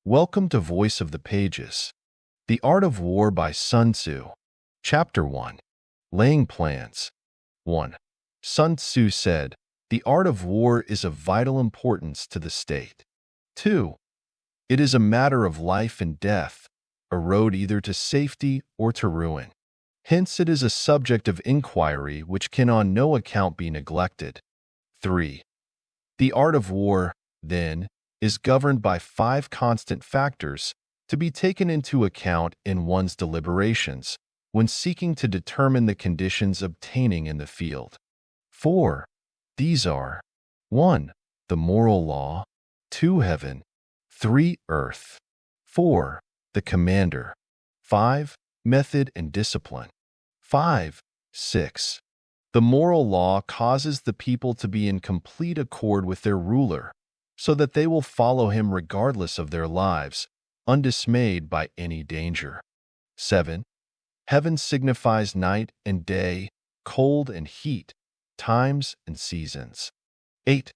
Welcome to Voice of the Pages, The Art of War by Sun Tzu. Chapter 1. Laying Plans. 1. Sun Tzu said, "The art of war is of vital importance to the state." 2. It is a matter of life and death, a road either to safety or to ruin. Hence it is a subject of inquiry which can on no account be neglected. 3. The art of war, then, is governed by 5 constant factors to be taken into account in one's deliberations when seeking to determine the conditions obtaining in the field. 4. These are 1. The moral law, 2. Heaven, 3. Earth, 4. The commander, 5. Method and discipline. 5. 6. The moral law causes the people to be in complete accord with their ruler, so that they will follow him regardless of their lives, undismayed by any danger. 7. Heaven signifies night and day, cold and heat, times and seasons. 8.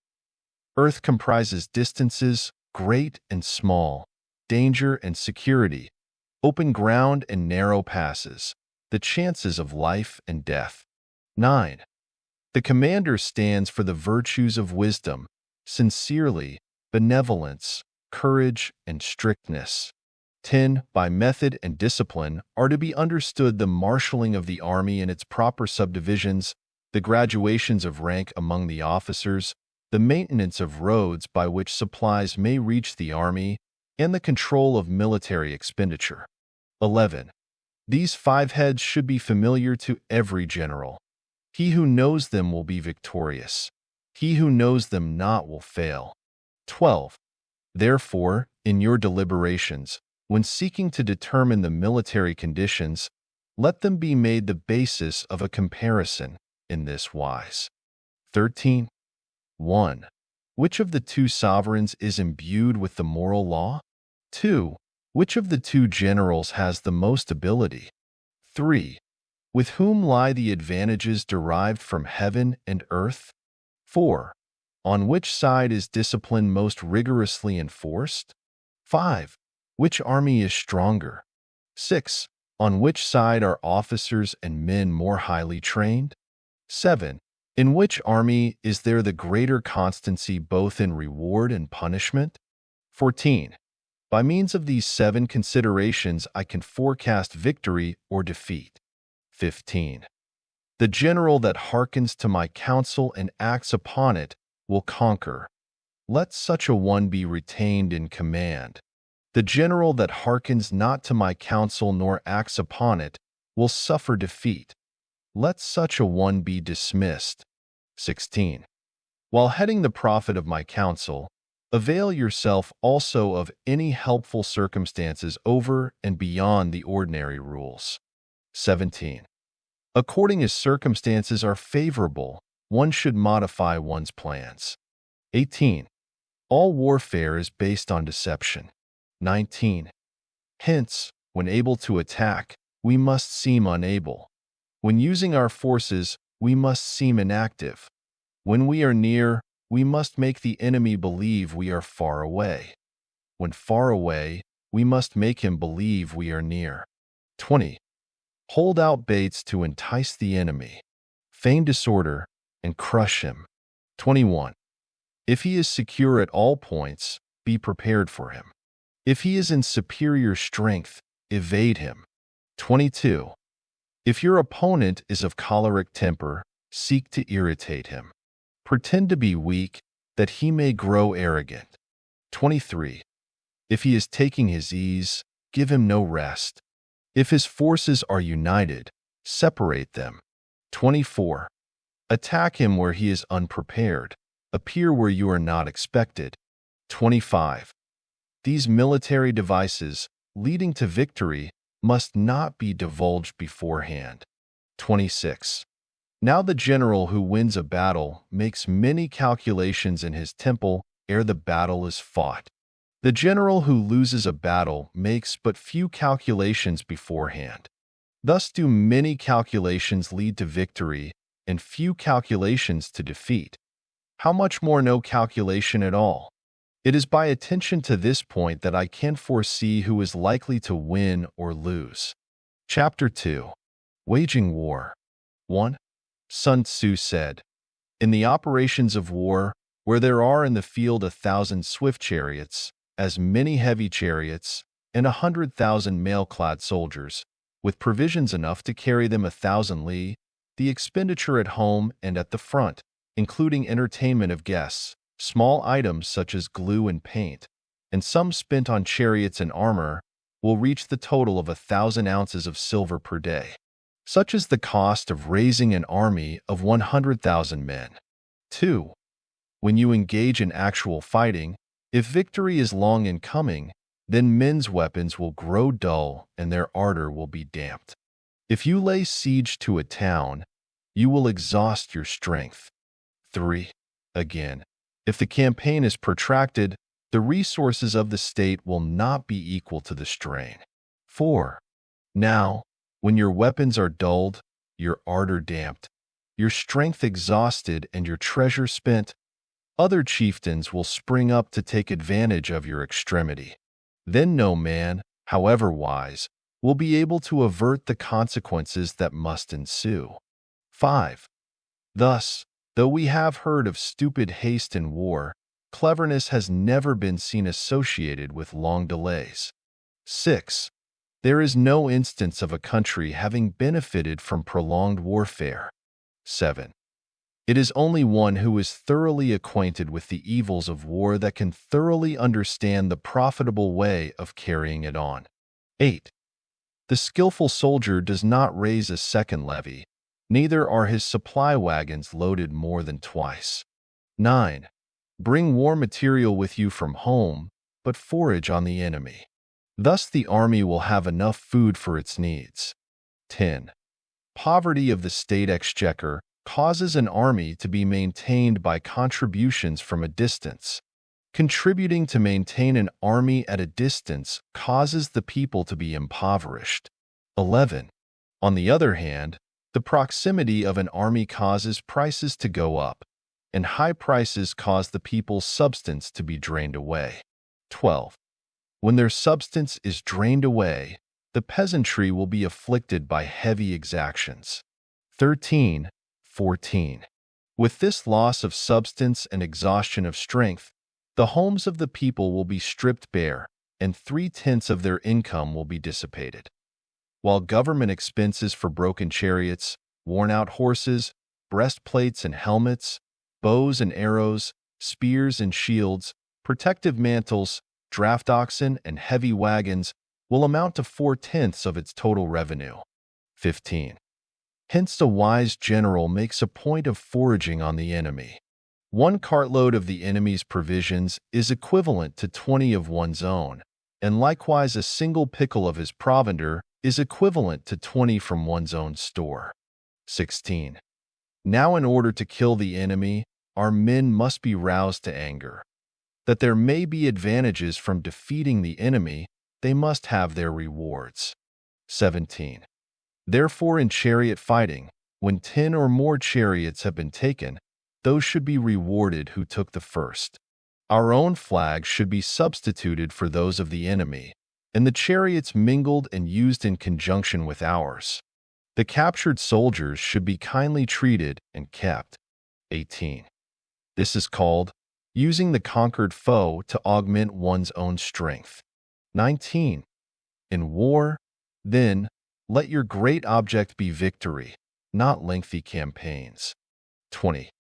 Earth comprises distances, great and small, danger and security, open ground and narrow passes, the chances of life and death. 9. The commander stands for the virtues of wisdom, sincerely, benevolence, courage, and strictness. 10. By method and discipline are to be understood the marshalling of the army in its proper subdivisions, the graduations of rank among the officers, the maintenance of roads by which supplies may reach the army, and the control of military expenditure. 11. These 5 heads should be familiar to every general. He who knows them will be victorious. He who knows them not will fail. 12. Therefore, in your deliberations, when seeking to determine the military conditions, let them be made the basis of a comparison in this wise. 13. 1. Which of the 2 sovereigns is imbued with the moral law? 2. Which of the 2 generals has the most ability? 3. With whom lie the advantages derived from heaven and earth? 4. On which side is discipline most rigorously enforced? 5. Which army is stronger? 6. On which side are officers and men more highly trained? 7. In which army is there the greater constancy both in reward and punishment? 14. By means of these 7 considerations I can forecast victory or defeat. 15. The general that hearkens to my counsel and acts upon it will conquer. Let such a one be retained in command. The general that hearkens not to my counsel nor acts upon it will suffer defeat. Let such a one be dismissed. 16. While heading the profit of my counsel, avail yourself also of any helpful circumstances over and beyond the ordinary rules. 17. According as circumstances are favorable, one should modify one's plans. 18. All warfare is based on deception. 19. Hence, when able to attack, we must seem unable. When using our forces, we must seem inactive. When we are near, we must make the enemy believe we are far away. When far away, we must make him believe we are near. 20. Hold out baits to entice the enemy. Feign disorder and crush him. 21. If he is secure at all points, be prepared for him. If he is in superior strength, evade him. 22. If your opponent is of choleric temper, seek to irritate him. Pretend to be weak, that he may grow arrogant. 23. If he is taking his ease, give him no rest. If his forces are united, separate them. 24. Attack him where he is unprepared. Appear where you are not expected. 25. These military devices, leading to victory, must not be divulged beforehand. 26. Now the general who wins a battle makes many calculations in his temple ere the battle is fought. The general who loses a battle makes but few calculations beforehand. Thus do many calculations lead to victory and few calculations to defeat. How much more no calculation at all? It is by attention to this point that I can foresee who is likely to win or lose. Chapter 2. Waging War. 1. Sun Tzu said, "In the operations of war, where there are in the field 1,000 swift chariots, as many heavy chariots, and 100,000 mail-clad soldiers, with provisions enough to carry them 1,000 li, the expenditure at home and at the front, including entertainment of guests, small items such as glue and paint, and some spent on chariots and armor, will reach the total of 1,000 ounces of silver per day. Such is the cost of raising an army of 100,000 men. 2. When you engage in actual fighting, if victory is long in coming, then men's weapons will grow dull and their ardor will be damped. If you lay siege to a town, you will exhaust your strength. 3. Again, if the campaign is protracted, the resources of the state will not be equal to the strain. 4. Now, when your weapons are dulled, your ardor damped, your strength exhausted, and your treasure spent, other chieftains will spring up to take advantage of your extremity. Then no man, however wise, will be able to avert the consequences that must ensue. 5. Thus, though we have heard of stupid haste in war, cleverness has never been seen associated with long delays. 6. There is no instance of a country having benefited from prolonged warfare. 7. It is only one who is thoroughly acquainted with the evils of war that can thoroughly understand the profitable way of carrying it on. 8. The skillful soldier does not raise a second levy, neither are his supply wagons loaded more than twice. 9. Bring war material with you from home, but forage on the enemy. Thus the army will have enough food for its needs. 10. Poverty of the state exchequer causes an army to be maintained by contributions from a distance. Contributing to maintain an army at a distance causes the people to be impoverished. 11. On the other hand, the proximity of an army causes prices to go up, and high prices cause the people's substance to be drained away. 12. When their substance is drained away, the peasantry will be afflicted by heavy exactions. 13. 14. With this loss of substance and exhaustion of strength, the homes of the people will be stripped bare, and 3/10 of their income will be dissipated. While government expenses for broken chariots, worn-out horses, breastplates and helmets, bows and arrows, spears and shields, protective mantles, draft oxen, and heavy wagons will amount to 4/10 of its total revenue. 15. Hence a wise general makes a point of foraging on the enemy. 1 cartload of the enemy's provisions is equivalent to 20 of one's own, and likewise a single pickle of his provender is equivalent to 20 from one's own store. 16. Now in order to kill the enemy, our men must be roused to anger. That there may be advantages from defeating the enemy, they must have their rewards. 17. Therefore in chariot fighting, when 10 or more chariots have been taken, those should be rewarded who took the first. Our own flags should be substituted for those of the enemy, and the chariots mingled and used in conjunction with ours. The captured soldiers should be kindly treated and kept. 18. This is called using the conquered foe to augment one's own strength. 19. In war, then, let your great object be victory, not lengthy campaigns. 20.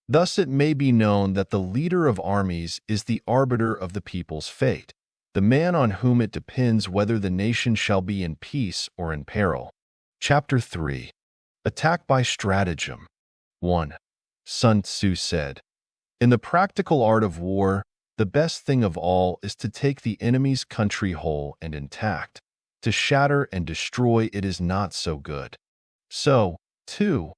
Thus it may be known that the leader of armies is the arbiter of the people's fate, the man on whom it depends whether the nation shall be in peace or in peril. Chapter 3. Attack by Stratagem. 1. Sun Tzu said, "In the practical art of war, the best thing of all is to take the enemy's country whole and intact. To shatter and destroy it is not so good. So, too,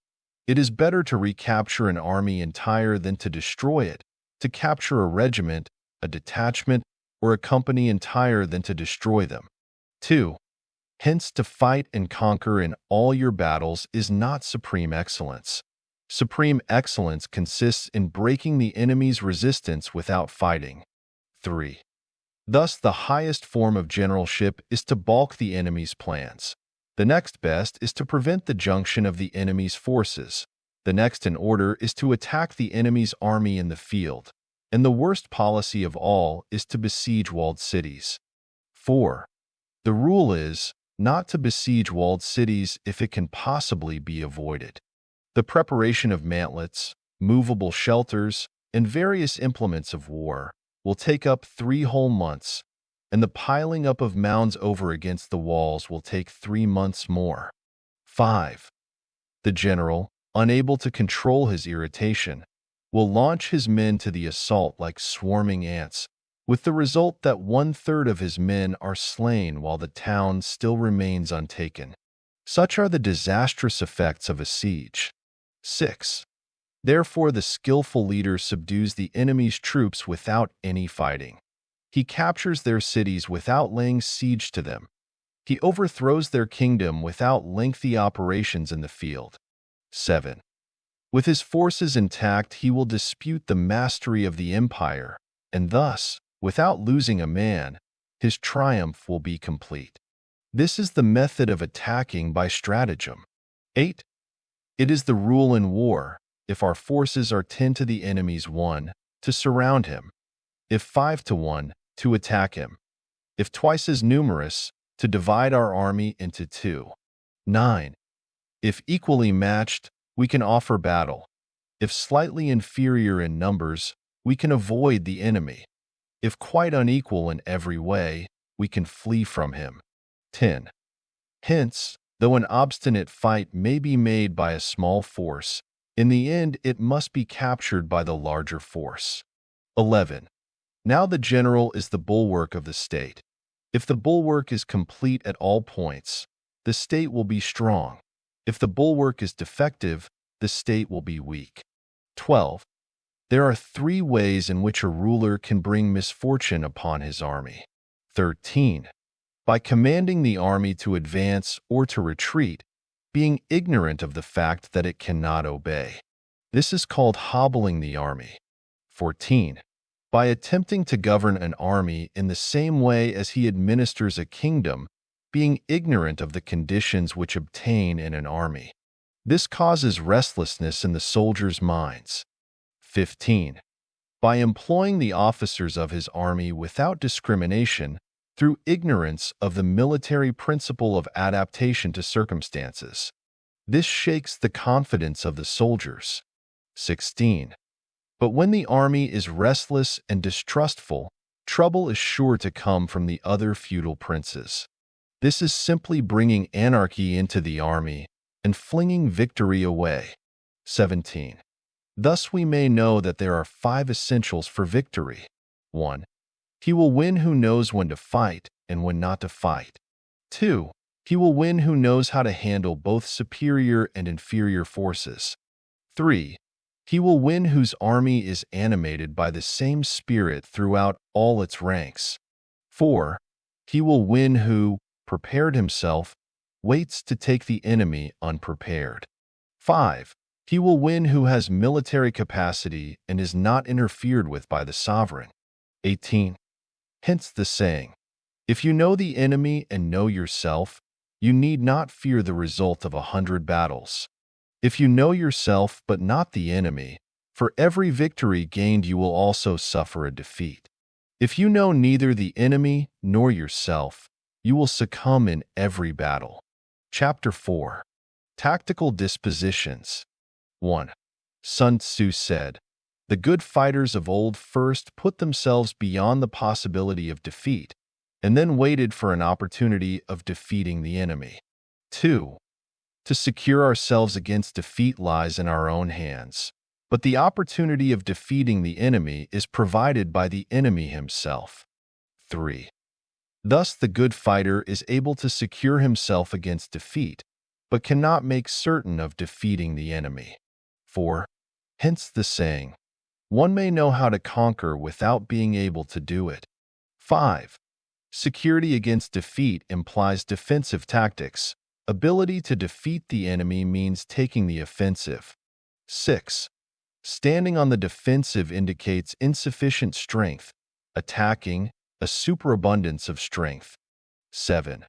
it is better to recapture an army entire than to destroy it, to capture a regiment, a detachment, or a company entire than to destroy them. 2. Hence, to fight and conquer in all your battles is not supreme excellence. Supreme excellence consists in breaking the enemy's resistance without fighting. 3. Thus, the highest form of generalship is to balk the enemy's plans. The next best is to prevent the junction of the enemy's forces. The next in order is to attack the enemy's army in the field. And the worst policy of all is to besiege walled cities. 4. The rule is not to besiege walled cities if it can possibly be avoided. The preparation of mantlets, movable shelters, and various implements of war will take up 3 whole months, and the piling up of mounds over against the walls will take 3 months more. 5. The general, unable to control his irritation, will launch his men to the assault like swarming ants, with the result that 1/3 of his men are slain while the town still remains untaken. Such are the disastrous effects of a siege. 6. Therefore, the skillful leader subdues the enemy's troops without any fighting. He captures their cities without laying siege to them. He overthrows their kingdom without lengthy operations in the field. 7. With his forces intact, he will dispute the mastery of the empire, and thus, without losing a man, his triumph will be complete. This is the method of attacking by stratagem. 8. It is the rule in war, if our forces are 10 to the enemy's 1, to surround him; if 5 to 1, to attack him; if twice as numerous, to divide our army into 2. 9. If equally matched, we can offer battle. If slightly inferior in numbers, we can avoid the enemy. If quite unequal in every way, we can flee from him. 10. Hence, though an obstinate fight may be made by a small force, in the end it must be captured by the larger force. 11. Now the general is the bulwark of the state. If the bulwark is complete at all points, the state will be strong. If the bulwark is defective, the state will be weak. 12. There are 3 ways in which a ruler can bring misfortune upon his army. 13. By commanding the army to advance or to retreat, being ignorant of the fact that it cannot obey. This is called hobbling the army. 14. By attempting to govern an army in the same way as he administers a kingdom, being ignorant of the conditions which obtain in an army. This causes restlessness in the soldiers' minds. 15. By employing the officers of his army without discrimination, through ignorance of the military principle of adaptation to circumstances. This shakes the confidence of the soldiers. 16. But when the army is restless and distrustful, trouble is sure to come from the other feudal princes. This is simply bringing anarchy into the army and flinging victory away. 17. Thus we may know that there are 5 essentials for victory. 1. He will win who knows when to fight and when not to fight. 2. He will win who knows how to handle both superior and inferior forces. 3. He will win whose army is animated by the same spirit throughout all its ranks. 4. He will win who, prepared himself, waits to take the enemy unprepared. 5. He will win who has military capacity and is not interfered with by the sovereign. 18. Hence the saying, if you know the enemy and know yourself, you need not fear the result of 100 battles. If you know yourself but not the enemy, for every victory gained you will also suffer a defeat. If you know neither the enemy nor yourself, you will succumb in every battle. Chapter 4. Tactical Dispositions. 1. Sun Tzu said, the good fighters of old first put themselves beyond the possibility of defeat, and then waited for an opportunity of defeating the enemy. 2. To secure ourselves against defeat lies in our own hands, but the opportunity of defeating the enemy is provided by the enemy himself. 3. Thus the good fighter is able to secure himself against defeat, but cannot make certain of defeating the enemy. 4. Hence the saying, one may know how to conquer without being able to do it. 5. Security against defeat implies defensive tactics. Ability to defeat the enemy means taking the offensive. 6. Standing on the defensive indicates insufficient strength. attacking, a superabundance of strength. 7.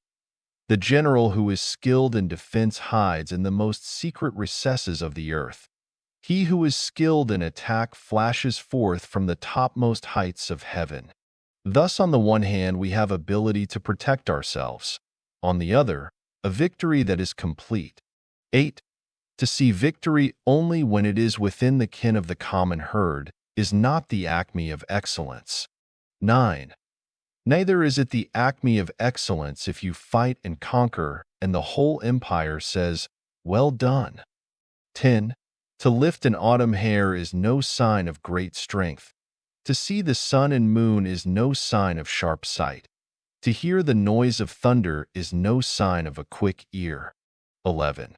The general who is skilled in defense hides in the most secret recesses of the earth. He who is skilled in attack flashes forth from the topmost heights of heaven. Thus, on the one hand, we have ability to protect ourselves. On the other, a victory that is complete. 8. To see victory only when it is within the ken of the common herd is not the acme of excellence. 9. Neither is it the acme of excellence if you fight and conquer, and the whole empire says, "Well done." 10. To lift an autumn hair is no sign of great strength. To see the sun and moon is no sign of sharp sight. To hear the noise of thunder is no sign of a quick ear. 11.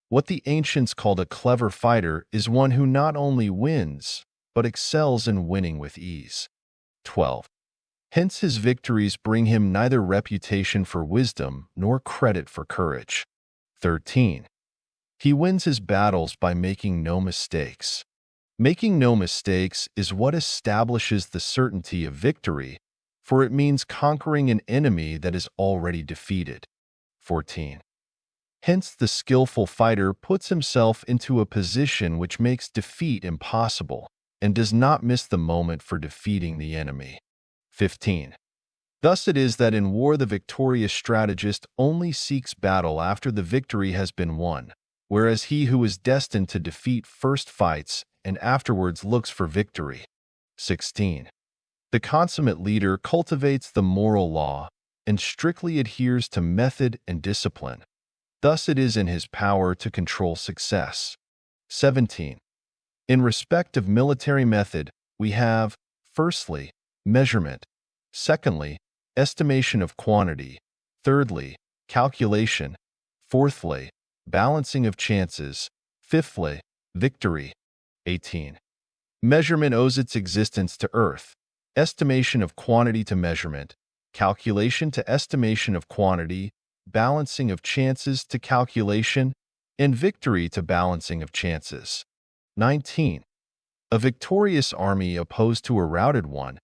What the ancients called a clever fighter is one who not only wins, but excels in winning with ease. 12. Hence his victories bring him neither reputation for wisdom nor credit for courage. 13. He wins his battles by making no mistakes. Making no mistakes is what establishes the certainty of victory, for it means conquering an enemy that is already defeated. 14. Hence the skillful fighter puts himself into a position which makes defeat impossible and does not miss the moment for defeating the enemy. 15. Thus it is that in war the victorious strategist only seeks battle after the victory has been won, whereas he who is destined to defeat first fights and afterwards looks for victory. 16. The consummate leader cultivates the moral law and strictly adheres to method and discipline. Thus it is in his power to control success. 17. In respect of military method, we have, firstly, measurement, secondly, estimation of quantity, thirdly, calculation, fourthly, balancing of chances, fifthly, victory. 18. Measurement owes its existence to earth, estimation of quantity to measurement, calculation to estimation of quantity, balancing of chances to calculation, and victory to balancing of chances. 19. A victorious army opposed to a routed one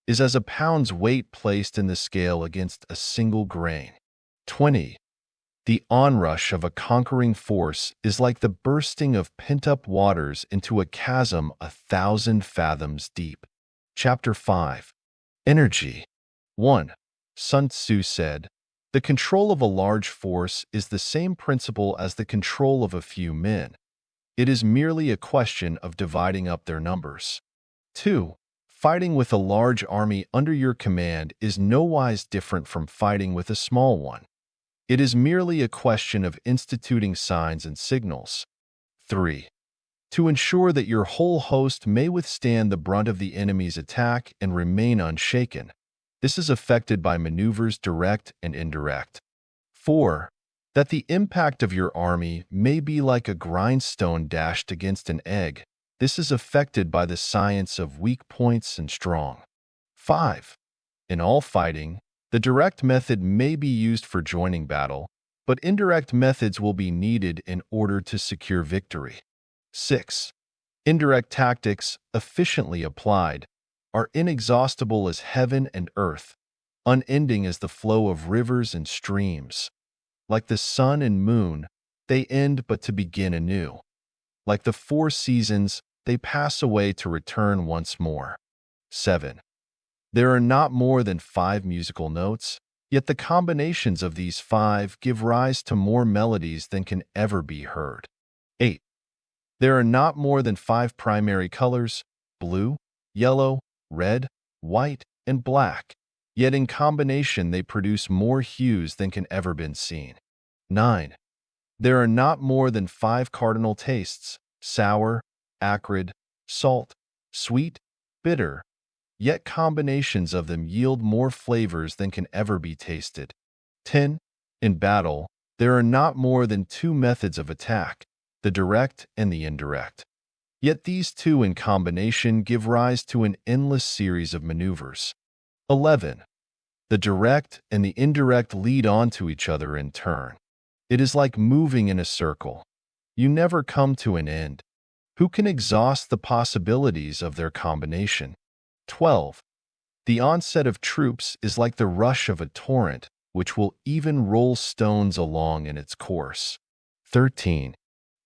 is as a pound's weight placed in the scale against a single grain. 20. The onrush of a conquering force is like the bursting of pent-up waters into a chasm 1,000 fathoms deep. Chapter 5. Energy. 1. Sun Tzu said, "The control of a large force is the same principle as the control of a few men. It is merely a question of dividing up their numbers." 2. Fighting with a large army under your command is nowise different from fighting with a small one. It is merely a question of instituting signs and signals. 3. To ensure that your whole host may withstand the brunt of the enemy's attack and remain unshaken, this is effected by maneuvers direct and indirect. 4. That the impact of your army may be like a grindstone dashed against an egg, this is effected by the science of weak points and strong. 5. In all fighting, the direct method may be used for joining battle, but indirect methods will be needed in order to secure victory. 6. Indirect tactics, efficiently applied, are inexhaustible as heaven and earth, unending as the flow of rivers and streams. Like the sun and moon, they end but to begin anew. Like the 4 seasons, they pass away to return once more. 7. There are not more than 5 musical notes, yet the combinations of these 5 give rise to more melodies than can ever be heard. 8. There are not more than 5 primary colors, blue, yellow, red, white, and black, yet in combination they produce more hues than can ever been seen. 9. There are not more than 5 cardinal tastes, sour, acrid, salt, sweet, bitter, yet combinations of them yield more flavors than can ever be tasted. 10. In battle, there are not more than 2 methods of attack, the direct and the indirect. Yet these 2 in combination give rise to an endless series of maneuvers. 11. The direct and the indirect lead on to each other in turn. It is like moving in a circle. You never come to an end. Who can exhaust the possibilities of their combination? 12. The onset of troops is like the rush of a torrent, which will even roll stones along in its course. 13.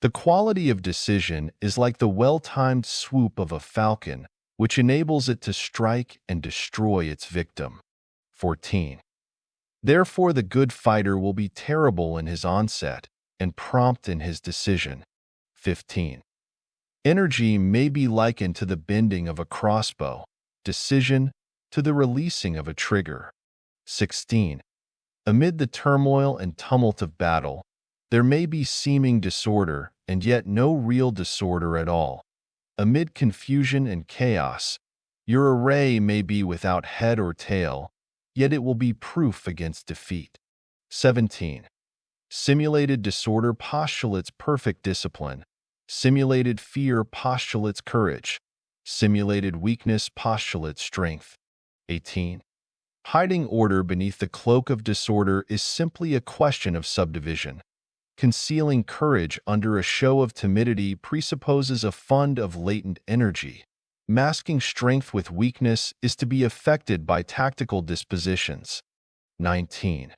The quality of decision is like the well-timed swoop of a falcon, which enables it to strike and destroy its victim. 14. Therefore, the good fighter will be terrible in his onset and prompt in his decision. 15. Energy may be likened to the bending of a crossbow, decision to the releasing of a trigger. 16. Amid the turmoil and tumult of battle, there may be seeming disorder and yet no real disorder at all. Amid confusion and chaos, your array may be without head or tail, yet it will be proof against defeat. 17. Simulated disorder postulates perfect discipline. Simulated fear postulates courage. Simulated weakness postulates strength. 18. Hiding order beneath the cloak of disorder is simply a question of subdivision. Concealing courage under a show of timidity presupposes a fund of latent energy. Masking strength with weakness is to be effected by tactical dispositions. 19.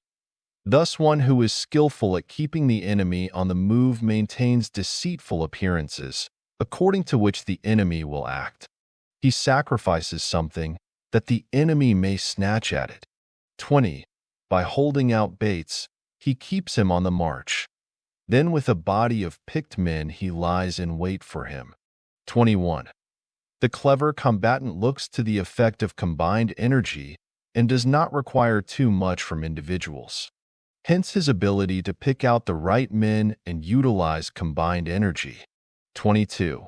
Thus, one who is skillful at keeping the enemy on the move maintains deceitful appearances, according to which the enemy will act. He sacrifices something that the enemy may snatch at it. 20. By holding out baits, he keeps him on the march. Then with a body of picked men he lies in wait for him. 21. The clever combatant looks to the effect of combined energy and does not require too much from individuals. Hence his ability to pick out the right men and utilize combined energy. 22.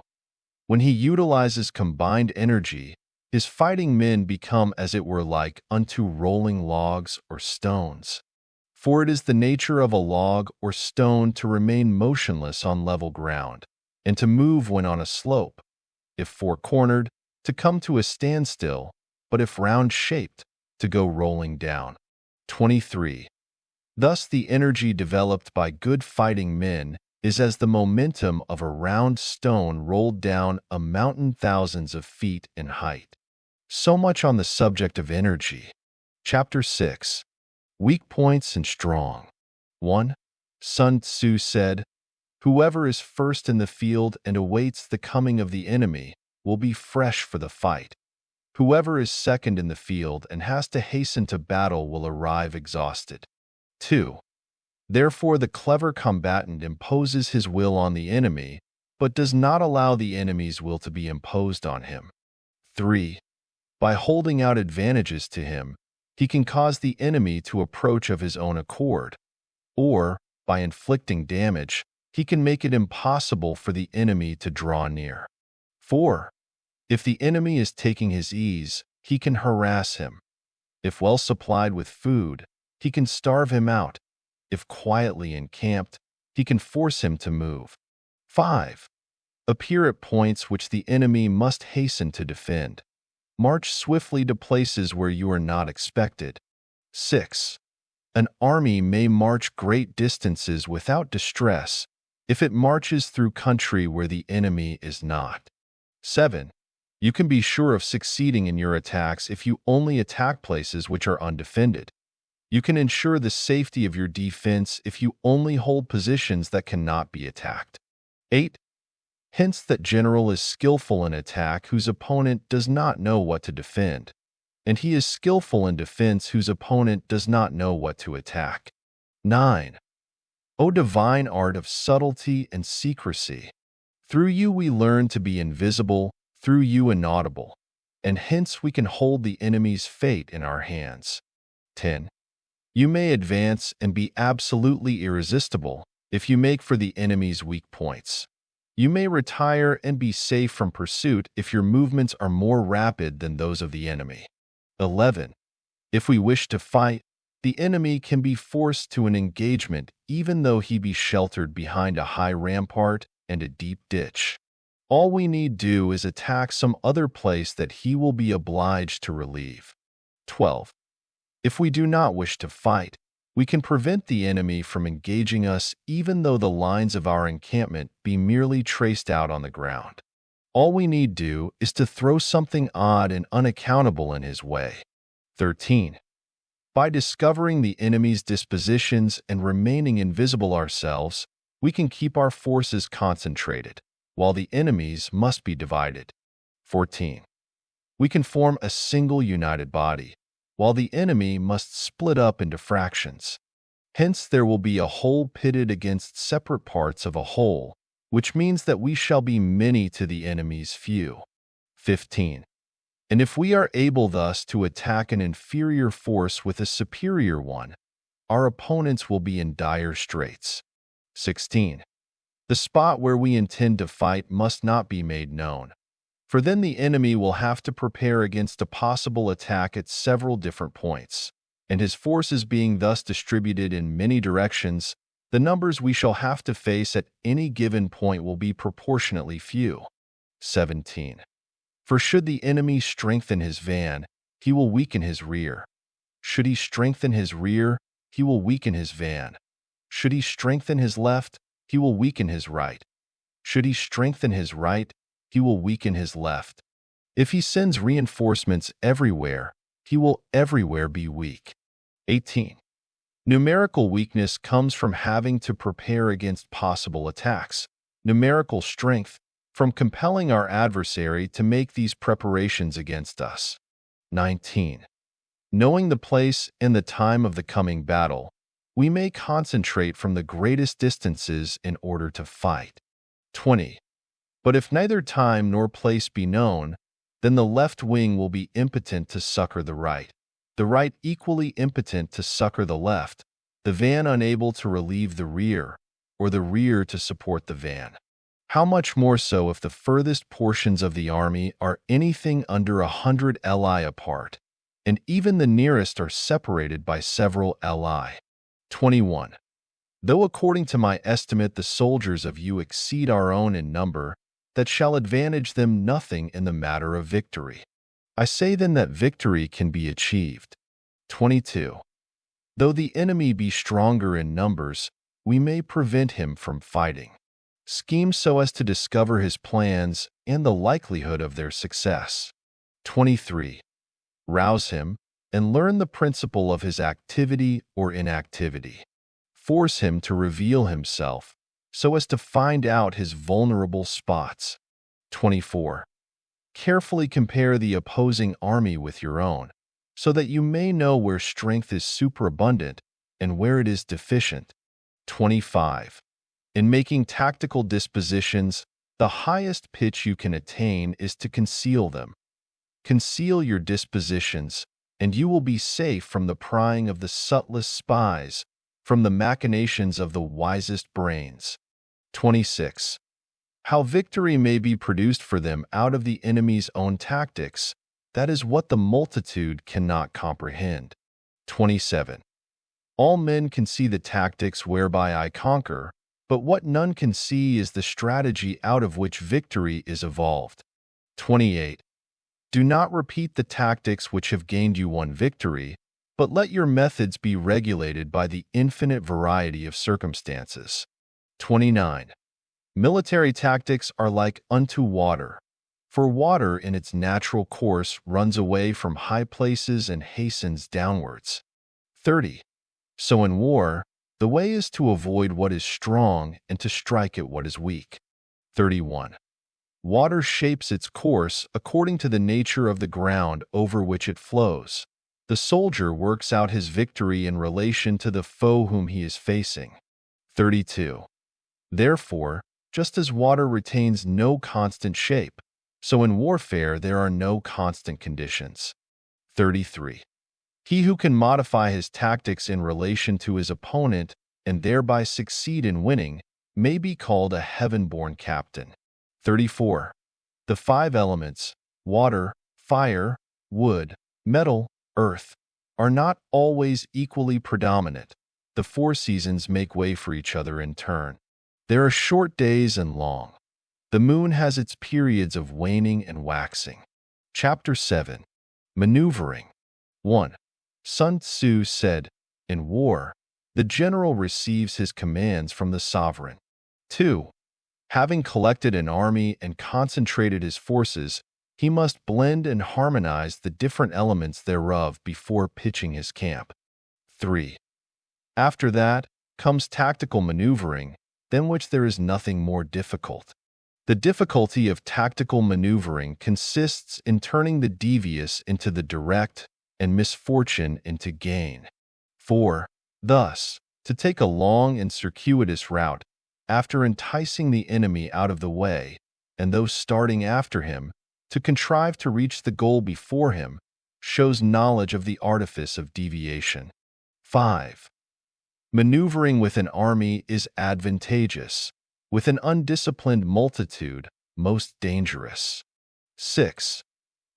When he utilizes combined energy, his fighting men become as it were like unto rolling logs or stones. For it is the nature of a log or stone to remain motionless on level ground, and to move when on a slope, if four-cornered, to come to a standstill, but if round-shaped, to go rolling down. 23. Thus the energy developed by good fighting men is as the momentum of a round stone rolled down a mountain thousands of feet in height. So much on the subject of energy. Chapter 6. Weak points and strong. 1. Sun Tzu said, "Whoever is first in the field and awaits the coming of the enemy will be fresh for the fight. Whoever is second in the field and has to hasten to battle will arrive exhausted." 2. Therefore, the clever combatant imposes his will on the enemy, but does not allow the enemy's will to be imposed on him. 3. By holding out advantages to him, he can cause the enemy to approach of his own accord, or, by inflicting damage, he can make it impossible for the enemy to draw near. 4. If the enemy is taking his ease, he can harass him. If well supplied with food, he can starve him out. If quietly encamped, he can force him to move. 5. Appear at points which the enemy must hasten to defend. March swiftly to places where you are not expected. 6. An army may march great distances without distress if it marches through country where the enemy is not. 7. You can be sure of succeeding in your attacks if you only attack places which are undefended. You can ensure the safety of your defense if you only hold positions that cannot be attacked. 8. Hence that general is skillful in attack whose opponent does not know what to defend, and he is skillful in defense whose opponent does not know what to attack. 9. O divine art of subtlety and secrecy! Through you we learn to be invisible, through you inaudible, and hence we can hold the enemy's fate in our hands. 10. You may advance and be absolutely irresistible if you make for the enemy's weak points. You may retire and be safe from pursuit if your movements are more rapid than those of the enemy. 11. If we wish to fight, the enemy can be forced to an engagement even though he be sheltered behind a high rampart and a deep ditch. All we need do is attack some other place that he will be obliged to relieve. 12. If we do not wish to fight, we can prevent the enemy from engaging us even though the lines of our encampment be merely traced out on the ground. All we need do is to throw something odd and unaccountable in his way. 13. By discovering the enemy's dispositions and remaining invisible ourselves, we can keep our forces concentrated, while the enemy's must be divided. 14. We can form a single united body, while the enemy must split up into fractions. Hence there will be a whole pitted against separate parts of a whole, which means that we shall be many to the enemy's few. 15. And if we are able thus to attack an inferior force with a superior one, our opponents will be in dire straits. 16. The spot where we intend to fight must not be made known, for then the enemy will have to prepare against a possible attack at several different points, and his forces being thus distributed in many directions, the numbers we shall have to face at any given point will be proportionately few. 17. For should the enemy strengthen his van, he will weaken his rear. Should he strengthen his rear, he will weaken his van. Should he strengthen his left, he will weaken his right. Should he strengthen his right, he will weaken his left. If he sends reinforcements everywhere, he will everywhere be weak. 18. Numerical weakness comes from having to prepare against possible attacks. Numerical strength from compelling our adversary to make these preparations against us. 19. Knowing the place and the time of the coming battle, we may concentrate from the greatest distances in order to fight. 20. But if neither time nor place be known, then the left wing will be impotent to succor the right, the right equally impotent to succor the left, the van unable to relieve the rear, or the rear to support the van. How much more so if the furthest portions of the army are anything under 100 li apart, and even the nearest are separated by several li. 21. Though according to my estimate the soldiers of you exceed our own in number, that shall advantage them nothing in the matter of victory. I say then that victory can be achieved. 22. Though the enemy be stronger in numbers, we may prevent him from fighting. Scheme so as to discover his plans and the likelihood of their success. 23. Rouse him and learn the principle of his activity or inactivity. Force him to reveal himself so as to find out his vulnerable spots. 24. Carefully compare the opposing army with your own, so that you may know where strength is superabundant and where it is deficient. 25. In making tactical dispositions, the highest pitch you can attain is to conceal them. Conceal your dispositions, and you will be safe from the prying of the subtlest spies, from the machinations of the wisest brains. 26. How victory may be produced for them out of the enemy's own tactics, that is what the multitude cannot comprehend. 27. All men can see the tactics whereby I conquer, but what none can see is the strategy out of which victory is evolved. 28. Do not repeat the tactics which have gained you one victory, but let your methods be regulated by the infinite variety of circumstances. 29. Military tactics are like unto water, for water in its natural course runs away from high places and hastens downwards. 30. So in war, the way is to avoid what is strong and to strike at what is weak. 31. Water shapes its course according to the nature of the ground over which it flows. The soldier works out his victory in relation to the foe whom he is facing. 32. Therefore, just as water retains no constant shape, so in warfare there are no constant conditions. 33. He who can modify his tactics in relation to his opponent and thereby succeed in winning may be called a heaven-born captain. 34. The 5 elements, water, fire, wood, metal, earth, are not always equally predominant. The 4 seasons make way for each other in turn. There are short days and long. The moon has its periods of waning and waxing. Chapter 7. Maneuvering. 1. Sun Tzu said, in war, the general receives his commands from the sovereign. 2. Having collected an army and concentrated his forces, he must blend and harmonize the different elements thereof before pitching his camp. 3. After that comes tactical maneuvering, than which there is nothing more difficult. The difficulty of tactical maneuvering consists in turning the devious into the direct and misfortune into gain. 4. Thus, to take a long and circuitous route, after enticing the enemy out of the way, and those starting after him, to contrive to reach the goal before him, shows knowledge of the artifice of deviation. 5. Maneuvering with an army is advantageous, with an undisciplined multitude, most dangerous. 6.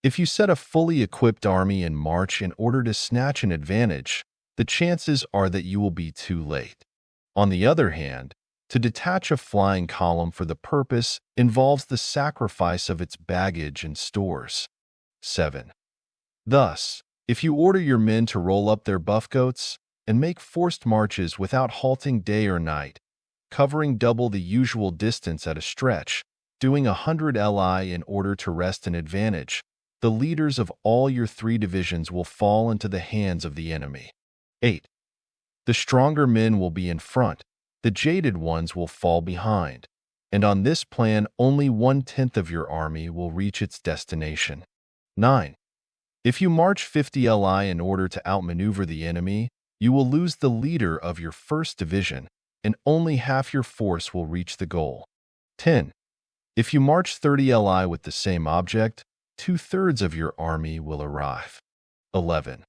If you set a fully equipped army in march in order to snatch an advantage, the chances are that you will be too late. On the other hand, to detach a flying column for the purpose involves the sacrifice of its baggage and stores. 7. Thus, if you order your men to roll up their buffcoats and make forced marches without halting day or night, covering double the usual distance at a stretch, doing 100 li in order to wrest an advantage, the leaders of all your 3 divisions will fall into the hands of the enemy. 8. The stronger men will be in front, the jaded ones will fall behind, and on this plan only 1/10 of your army will reach its destination. 9. If you march 50 li in order to outmaneuver the enemy, you will lose the leader of your 1st division, and only half your force will reach the goal. 10. If you march 30 li with the same object, 2/3 of your army will arrive. 11.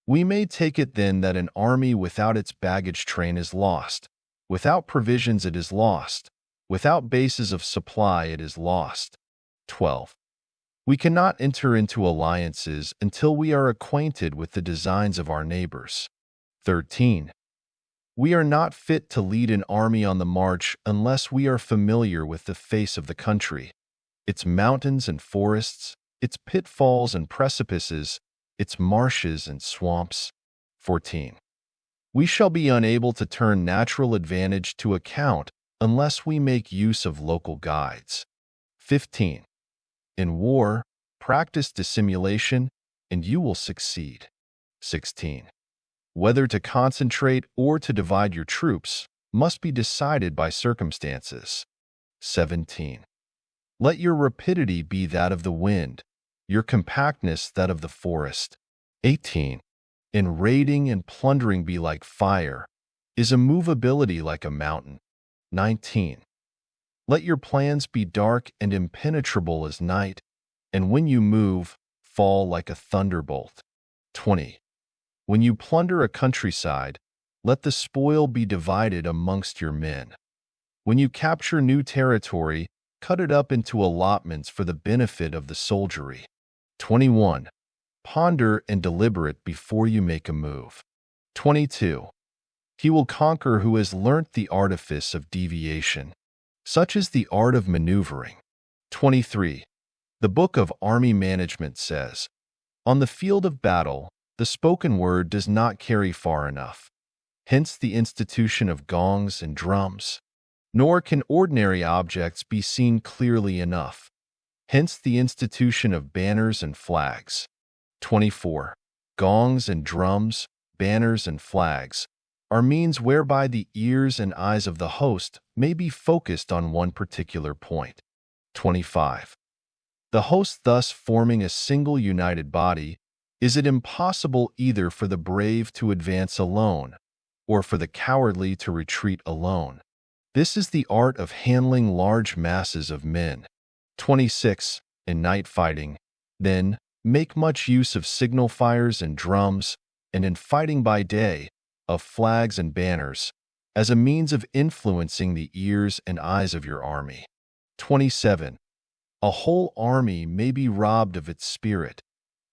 We may take it then that an army without its baggage train is lost. Without provisions it is lost. Without bases of supply it is lost. 12. We cannot enter into alliances until we are acquainted with the designs of our neighbors. 13. We are not fit to lead an army on the march unless we are familiar with the face of the country, its mountains and forests, its pitfalls and precipices, its marshes and swamps. 14. We shall be unable to turn natural advantage to account unless we make use of local guides. 15. In war, practice dissimulation, and you will succeed. 16. Whether to concentrate or to divide your troops must be decided by circumstances. 17. Let your rapidity be that of the wind, your compactness that of the forest. 18. In raiding and plundering be like fire, is immovability like a mountain. 19. Let your plans be dark and impenetrable as night, and when you move, fall like a thunderbolt. 20. When you plunder a countryside, let the spoil be divided amongst your men. When you capture new territory, cut it up into allotments for the benefit of the soldiery. 21. Ponder and deliberate before you make a move. 22. He will conquer who has learnt the artifice of deviation. Such is the art of maneuvering. 23. The Book of Army Management says, on the field of battle, the spoken word does not carry far enough. Hence the institution of gongs and drums. Nor can ordinary objects be seen clearly enough. Hence the institution of banners and flags. 24. Gongs and drums, banners and flags, are means whereby the ears and eyes of the host may be focused on one particular point. 25. The host thus forming a single united body, is it impossible either for the brave to advance alone, or for the cowardly to retreat alone. This is the art of handling large masses of men. 26. In night fighting, then, make much use of signal fires and drums, and in fighting by day, of flags and banners, as a means of influencing the ears and eyes of your army. 27. A whole army may be robbed of its spirit.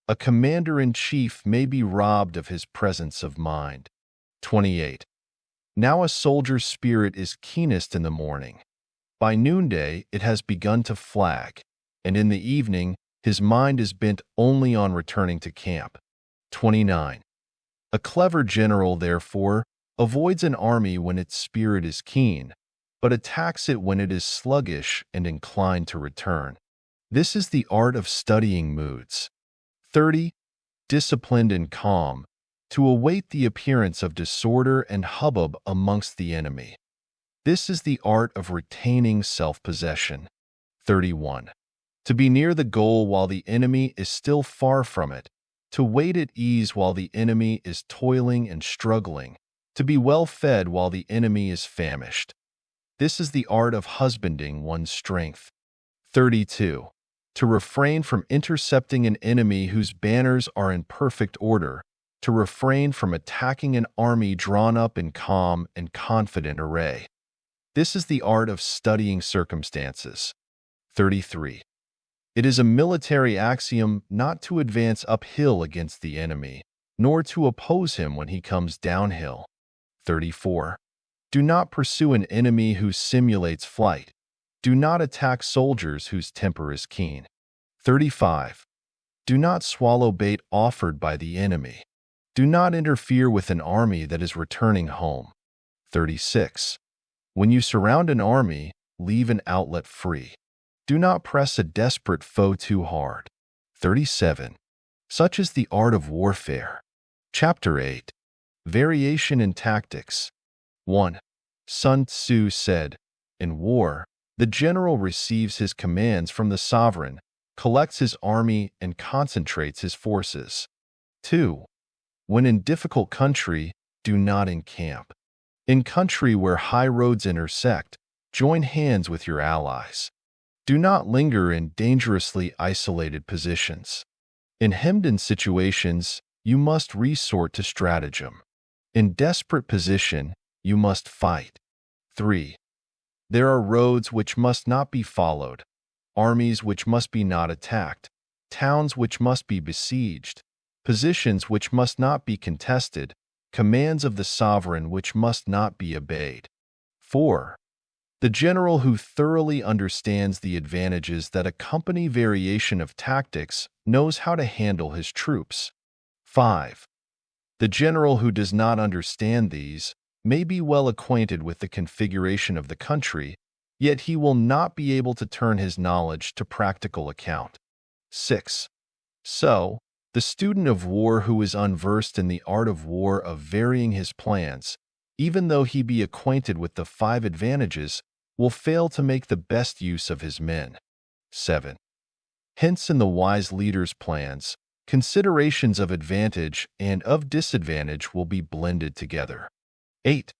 A commander-in-chief may be robbed of his presence of mind. 28. Now a soldier's spirit is keenest in the morning. By noonday it has begun to flag, and in the evening his mind is bent only on returning to camp. 29. A clever general, therefore, avoids an army when its spirit is keen, but attacks it when it is sluggish and inclined to return. This is the art of studying moods. 30. Disciplined and calm, to await the appearance of disorder and hubbub amongst the enemy. This is the art of retaining self-possession. 31. To be near the goal while the enemy is still far from it, to wait at ease while the enemy is toiling and struggling, to be well fed while the enemy is famished. This is the art of husbanding one's strength. 32. To refrain from intercepting an enemy whose banners are in perfect order, to refrain from attacking an army drawn up in calm and confident array. This is the art of studying circumstances. 33. It is a military axiom not to advance uphill against the enemy, nor to oppose him when he comes downhill. 34. Do not pursue an enemy who simulates flight. Do not attack soldiers whose temper is keen. 35. Do not swallow bait offered by the enemy. Do not interfere with an army that is returning home. 36. When you surround an army, leave an outlet free. Do not press a desperate foe too hard. 37. Such is the art of warfare. Chapter 8. Variation in tactics. 1. Sun Tzu said, in war, the general receives his commands from the sovereign, collects his army, and concentrates his forces. 2. When in difficult country, do not encamp. In country where high roads intersect, join hands with your allies. Do not linger in dangerously isolated positions. In hemmed-in situations, you must resort to stratagem. In desperate position, you must fight. 3. There are roads which must not be followed, armies which must be not attacked, towns which must be besieged, positions which must not be contested, commands of the sovereign which must not be obeyed. 4. The general who thoroughly understands the advantages that accompany variation of tactics knows how to handle his troops. 5. The general who does not understand these may be well acquainted with the configuration of the country, yet he will not be able to turn his knowledge to practical account. 6. So, the student of war who is unversed in the art of war of varying his plans, even though he be acquainted with the 5 advantages, will fail to make the best use of his men. 7. Hence in the wise leader's plans, considerations of advantage and of disadvantage will be blended together. 8.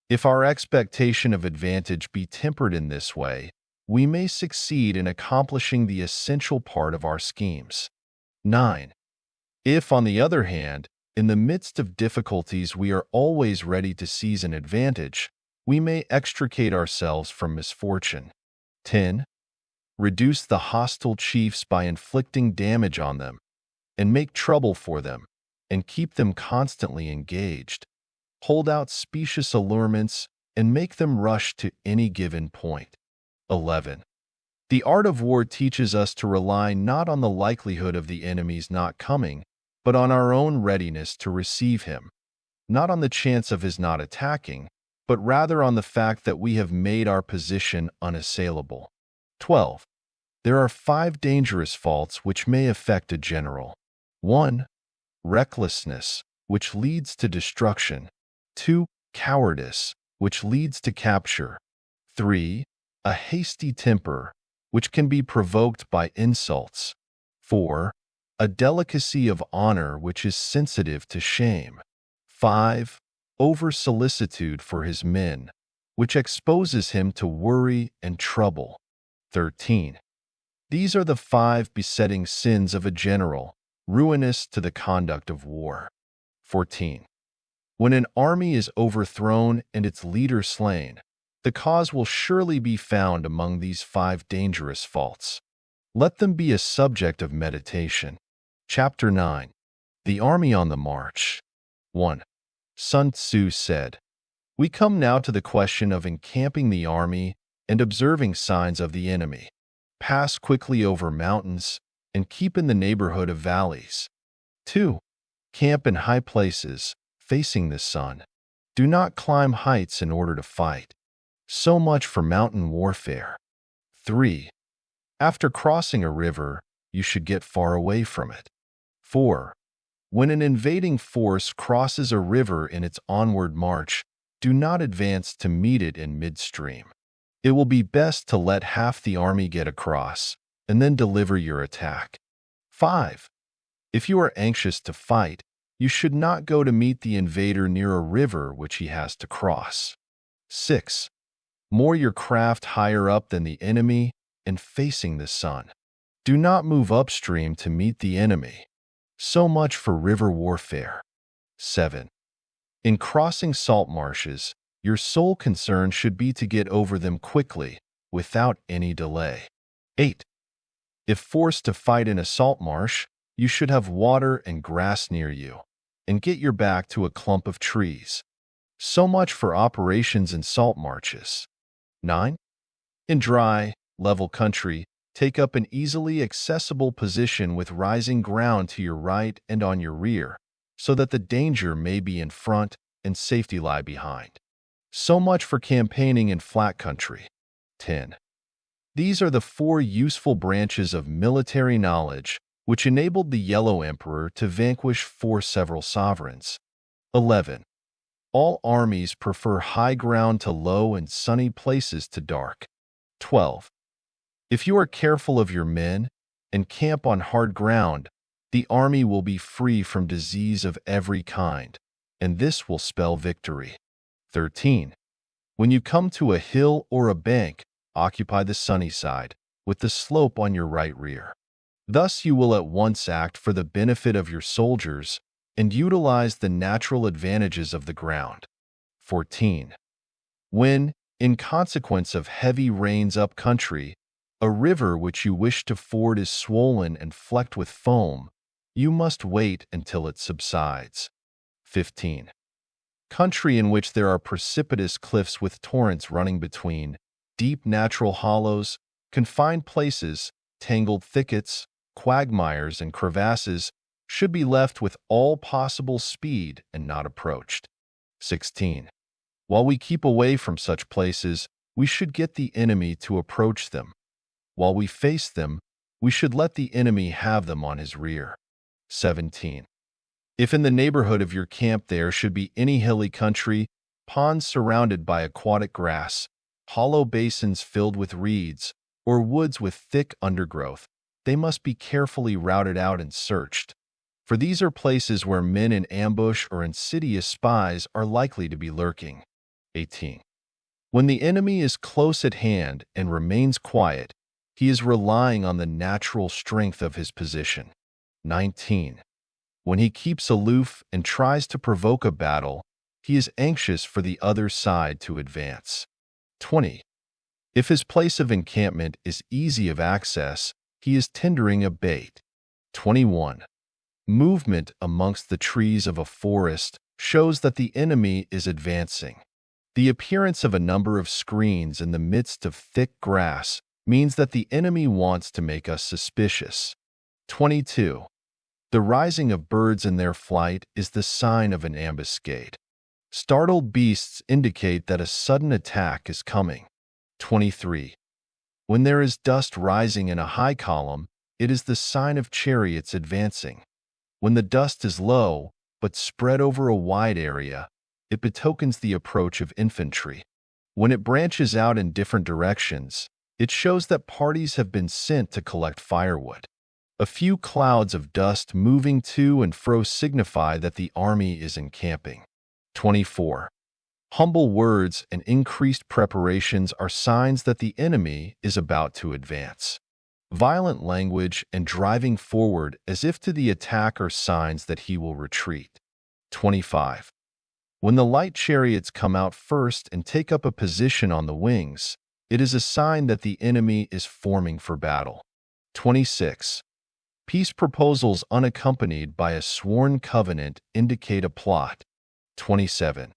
If our expectation of advantage be tempered in this way, we may succeed in accomplishing the essential part of our schemes. 9. If, on the other hand, in the midst of difficulties we are always ready to seize an advantage, we may extricate ourselves from misfortune. 10. Reduce the hostile chiefs by inflicting damage on them, and make trouble for them, and keep them constantly engaged. Hold out specious allurements, and make them rush to any given point. 11. The art of war teaches us to rely not on the likelihood of the enemy's not coming, but on our own readiness to receive him, not on the chance of his not attacking, but rather on the fact that we have made our position unassailable. 12. There are 5 dangerous faults which may affect a general. 1. Recklessness, which leads to destruction. 2. Cowardice, which leads to capture. 3. A hasty temper, which can be provoked by insults. 4. A delicacy of honor which is sensitive to shame. 5. Over-solicitude for his men, which exposes him to worry and trouble. 13. These are the 5 besetting sins of a general, ruinous to the conduct of war. 14. When an army is overthrown and its leader slain, the cause will surely be found among these 5 dangerous faults. Let them be a subject of meditation. Chapter 9. The Army on the March. 1. Sun Tzu said, We come now to the question of encamping the army and observing signs of the enemy. Pass quickly over mountains and keep in the neighborhood of valleys. 2. Camp in high places, facing the sun. Do not climb heights in order to fight. So much for mountain warfare. 3. After crossing a river, you should get far away from it. 4. When an invading force crosses a river in its onward march, do not advance to meet it in midstream. It will be best to let half the army get across, and then deliver your attack. 5. If you are anxious to fight, you should not go to meet the invader near a river which he has to cross. 6. Moor your craft higher up than the enemy and facing the sun. Do not move upstream to meet the enemy. So much for river warfare. 7. In crossing salt marshes, your sole concern should be to get over them quickly, without any delay. 8. If forced to fight in a salt marsh, you should have water and grass near you, and get your back to a clump of trees. So much for operations in salt marshes. 9. In dry, level country, take up an easily accessible position with rising ground to your right and on your rear, so that the danger may be in front and safety lie behind. So much for campaigning in flat country. 10. These are the 4 useful branches of military knowledge which enabled the Yellow Emperor to vanquish 4 several sovereigns. 11. All armies prefer high ground to low and sunny places to dark. 12. If you are careful of your men and camp on hard ground, the army will be free from disease of every kind, and this will spell victory. 13. When you come to a hill or a bank, occupy the sunny side, with the slope on your right rear. Thus you will at once act for the benefit of your soldiers and utilize the natural advantages of the ground. 14. When, in consequence of heavy rains up country, a river which you wish to ford is swollen and flecked with foam, you must wait until it subsides. 15. Country in which there are precipitous cliffs with torrents running between, deep natural hollows, confined places, tangled thickets, quagmires, and crevasses should be left with all possible speed and not approached. 16. While we keep away from such places, we should get the enemy to approach them. While we face them, we should let the enemy have them on his rear. 17. If in the neighborhood of your camp there should be any hilly country, ponds surrounded by aquatic grass, hollow basins filled with reeds, or woods with thick undergrowth, they must be carefully routed out and searched, for these are places where men in ambush or insidious spies are likely to be lurking. 18. When the enemy is close at hand and remains quiet, he is relying on the natural strength of his position. 19. When he keeps aloof and tries to provoke a battle, he is anxious for the other side to advance. 20. If his place of encampment is easy of access, he is tendering a bait. 21. Movement amongst the trees of a forest shows that the enemy is advancing. The appearance of a number of screens in the midst of thick grass means that the enemy wants to make us suspicious. 22. The rising of birds in their flight is the sign of an ambuscade. Startled beasts indicate that a sudden attack is coming. 23. When there is dust rising in a high column, it is the sign of chariots advancing. When the dust is low, but spread over a wide area, it betokens the approach of infantry. When it branches out in different directions, it shows that parties have been sent to collect firewood. A few clouds of dust moving to and fro signify that the army is encamping. 24. Humble words and increased preparations are signs that the enemy is about to advance. Violent language and driving forward as if to the attack are signs that he will retreat. 25. When the light chariots come out first and take up a position on the wings, it is a sign that the enemy is forming for battle. 26. Peace proposals unaccompanied by a sworn covenant indicate a plot. 27.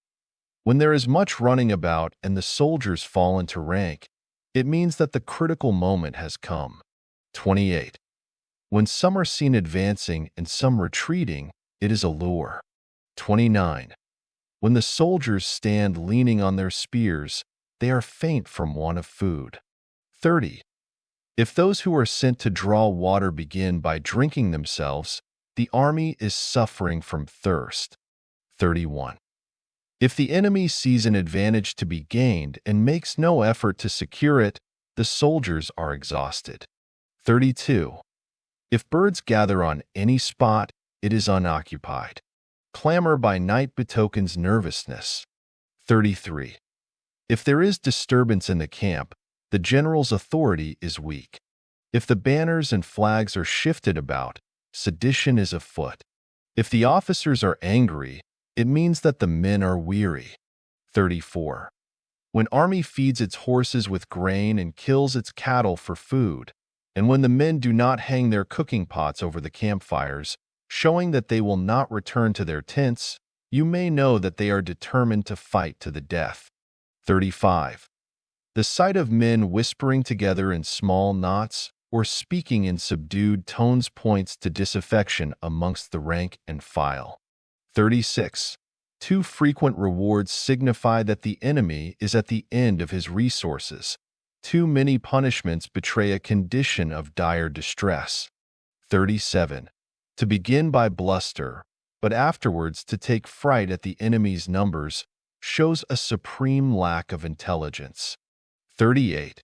When there is much running about and the soldiers fall into rank, it means that the critical moment has come. 28. When some are seen advancing and some retreating, it is a lure. 29. When the soldiers stand leaning on their spears, they are faint from want of food. 30. If those who are sent to draw water begin by drinking themselves, the army is suffering from thirst. 31. If the enemy sees an advantage to be gained and makes no effort to secure it, the soldiers are exhausted. 32. If birds gather on any spot, it is unoccupied. Clamor by night betokens nervousness. 33. If there is disturbance in the camp, the general's authority is weak. If the banners and flags are shifted about, sedition is afoot. If the officers are angry, it means that the men are weary. 34. When army feeds its horses with grain and kills its cattle for food, and when the men do not hang their cooking pots over the campfires, showing that they will not return to their tents, you may know that they are determined to fight to the death. 35. The sight of men whispering together in small knots or speaking in subdued tones points to disaffection amongst the rank and file. 36. Too frequent rewards signify that the enemy is at the end of his resources. Too many punishments betray a condition of dire distress. 37. To begin by bluster, but afterwards to take fright at the enemy's numbers, shows a supreme lack of intelligence. 38.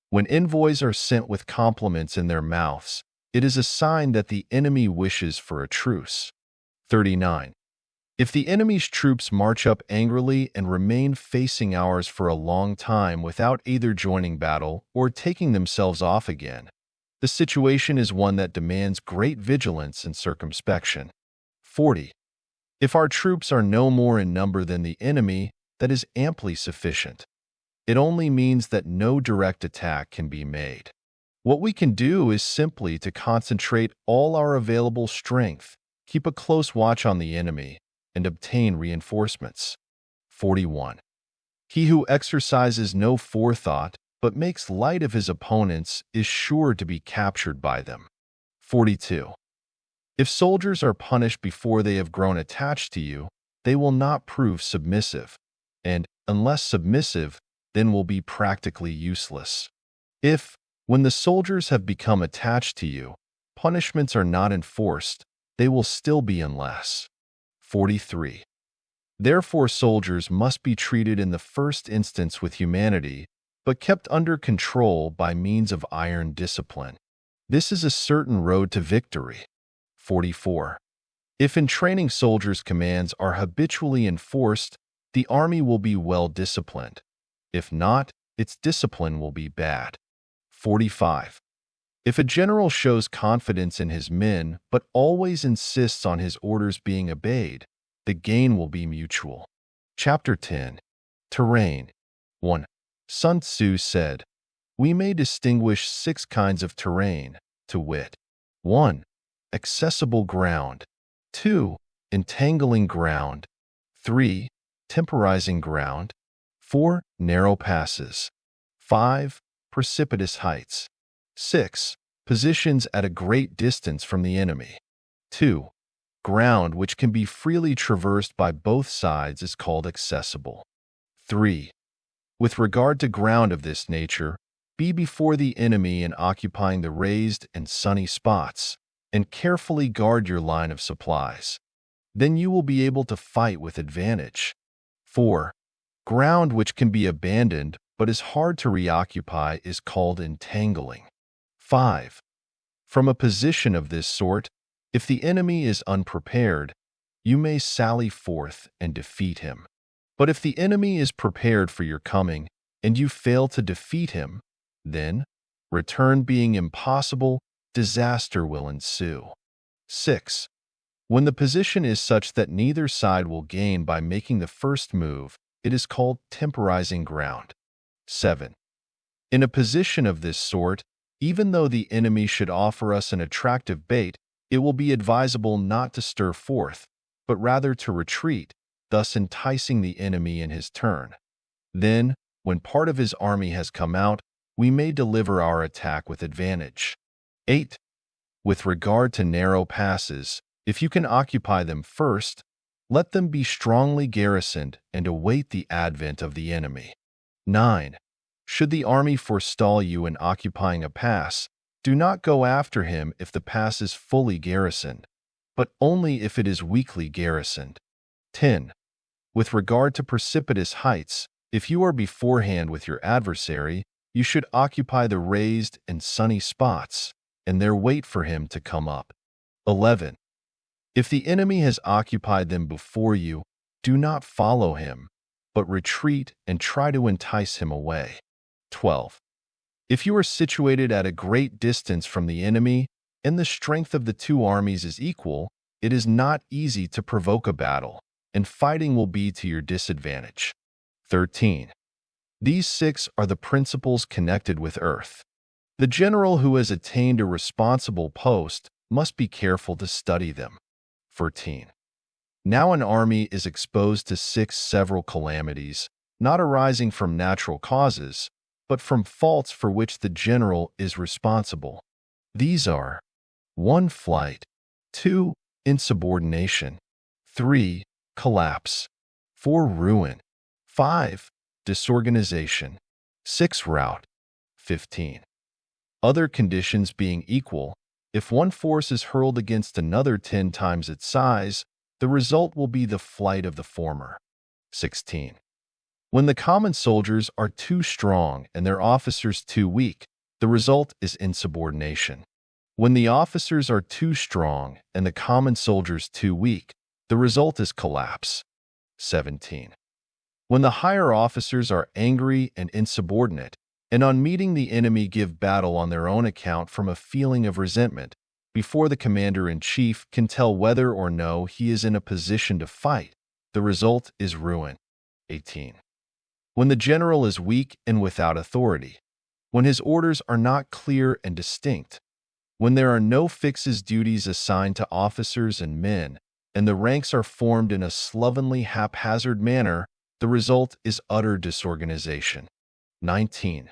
When envoys are sent with compliments in their mouths, it is a sign that the enemy wishes for a truce. 39. If the enemy's troops march up angrily and remain facing ours for a long time without either joining battle or taking themselves off again, the situation is one that demands great vigilance and circumspection. 40. If our troops are no more in number than the enemy, that is amply sufficient. It only means that no direct attack can be made. What we can do is simply to concentrate all our available strength, keep a close watch on the enemy, and obtain reinforcements. 41. He who exercises no forethought but makes light of his opponents is sure to be captured by them. 42. If soldiers are punished before they have grown attached to you, they will not prove submissive, and, unless submissive, then will be practically useless. If, when the soldiers have become attached to you, punishments are not enforced, they will still be unless. 43. Therefore soldiers must be treated in the first instance with humanity, but kept under control by means of iron discipline. This is a certain road to victory. 44. If in training soldiers' commands are habitually enforced, the army will be well disciplined. If not, its discipline will be bad. 45. If a general shows confidence in his men but always insists on his orders being obeyed, the gain will be mutual. Chapter 10. Terrain. 1. Sun Tzu said, "We may distinguish 6 kinds of terrain, to wit, 1. Accessible ground. 2. Entangling ground. 3. Temporizing ground. 4. Narrow passes. 5. Precipitous heights. 6. Positions at a great distance from the enemy. 2. Ground which can be freely traversed by both sides is called accessible. 3. With regard to ground of this nature, be before the enemy in occupying the raised and sunny spots, and carefully guard your line of supplies. Then you will be able to fight with advantage. 4. Ground which can be abandoned but is hard to reoccupy is called entangling. 5. From a position of this sort, if the enemy is unprepared, you may sally forth and defeat him. But if the enemy is prepared for your coming, and you fail to defeat him, then, return being impossible, disaster will ensue. 6. When the position is such that neither side will gain by making the first move, it is called temporizing ground. 7. In a position of this sort, even though the enemy should offer us an attractive bait, it will be advisable not to stir forth, but rather to retreat, thus enticing the enemy in his turn. Then, when part of his army has come out, we may deliver our attack with advantage. 8. With regard to narrow passes, if you can occupy them first, let them be strongly garrisoned and await the advent of the enemy. 9. Should the army forestall you in occupying a pass, do not go after him if the pass is fully garrisoned, but only if it is weakly garrisoned. 10. With regard to precipitous heights, if you are beforehand with your adversary, you should occupy the raised and sunny spots, and there wait for him to come up. 11. If the enemy has occupied them before you, do not follow him, but retreat and try to entice him away. 12. If you are situated at a great distance from the enemy, and the strength of the two armies is equal, it is not easy to provoke a battle, and fighting will be to your disadvantage. 13. These 6 are the principles connected with earth. The general who has attained a responsible post must be careful to study them. 14. Now an army is exposed to 6 several calamities, not arising from natural causes, but from faults for which the general is responsible. These are 1. Flight, 2. Insubordination, 3. Collapse, 4. Ruin, 5. Disorganization, 6. Rout, 15. Other conditions being equal, if one force is hurled against another 10 times its size, the result will be the flight of the former. 16. When the common soldiers are too strong and their officers too weak, the result is insubordination. When the officers are too strong and the common soldiers too weak, the result is collapse. 17. When the higher officers are angry and insubordinate, and on meeting the enemy give battle on their own account from a feeling of resentment, before the commander-in-chief can tell whether or no he is in a position to fight, the result is ruin. 18. When the general is weak and without authority, when his orders are not clear and distinct, when there are no fixed duties assigned to officers and men, and the ranks are formed in a slovenly, haphazard manner, the result is utter disorganization. 19.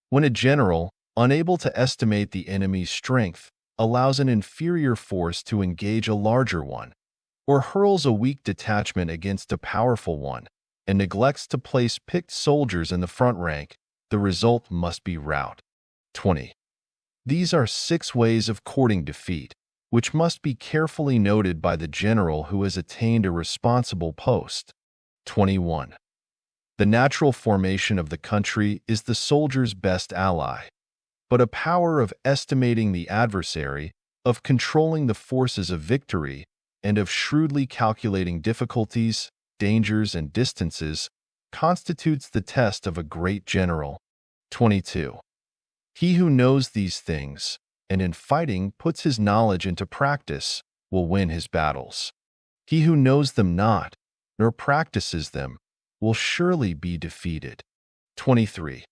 When a general, unable to estimate the enemy's strength, allows an inferior force to engage a larger one, or hurls a weak detachment against a powerful one, and neglects to place picked soldiers in the front rank, the result must be rout. 20. These are 6 ways of courting defeat, which must be carefully noted by the general who has attained a responsible post. 21. The natural formation of the country is the soldier's best ally, but a power of estimating the adversary, of controlling the forces of victory, and of shrewdly calculating difficulties, dangers, and distances constitutes the test of a great general. 22. He who knows these things, and in fighting puts his knowledge into practice, will win his battles. He who knows them not, nor practices them, will surely be defeated. 23.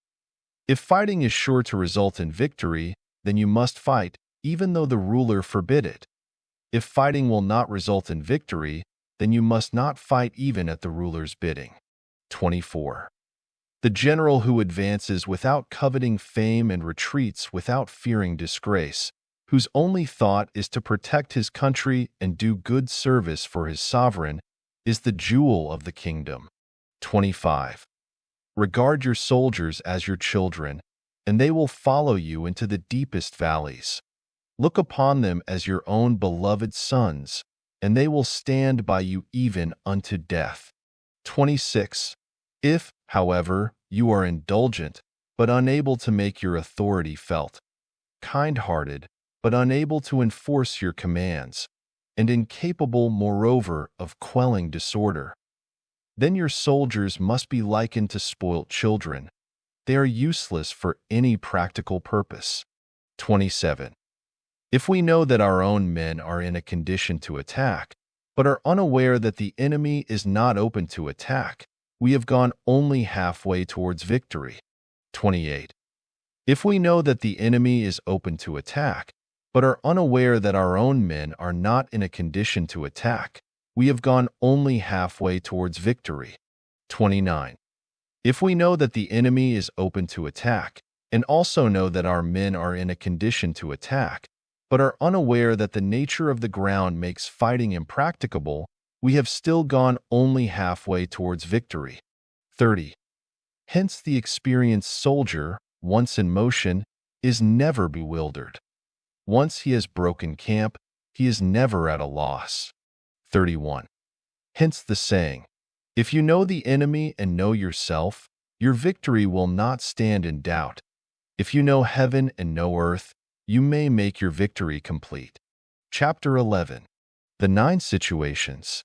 If fighting is sure to result in victory, then you must fight, even though the ruler forbid it. If fighting will not result in victory, then you must not fight even at the ruler's bidding. 24. The general who advances without coveting fame and retreats without fearing disgrace, whose only thought is to protect his country and do good service for his sovereign, is the jewel of the kingdom. 25. Regard your soldiers as your children, and they will follow you into the deepest valleys. Look upon them as your own beloved sons, and they will stand by you even unto death. 26. If, however, you are indulgent, but unable to make your authority felt, kind-hearted, but unable to enforce your commands, and incapable, moreover, of quelling disorder, then your soldiers must be likened to spoilt children. They are useless for any practical purpose. 27. If we know that our own men are in a condition to attack, but are unaware that the enemy is not open to attack, we have gone only halfway towards victory. 28. If we know that the enemy is open to attack, but are unaware that our own men are not in a condition to attack, we have gone only halfway towards victory. 29. If we know that the enemy is open to attack, and also know that our men are in a condition to attack, but are unaware that the nature of the ground makes fighting impracticable, we have still gone only halfway towards victory. 30. Hence, the experienced soldier, once in motion, is never bewildered. Once he has broken camp, he is never at a loss. 31. Hence the saying, if you know the enemy and know yourself, your victory will not stand in doubt. If you know heaven and know earth, you may make your victory complete. Chapter 11. The 9 situations.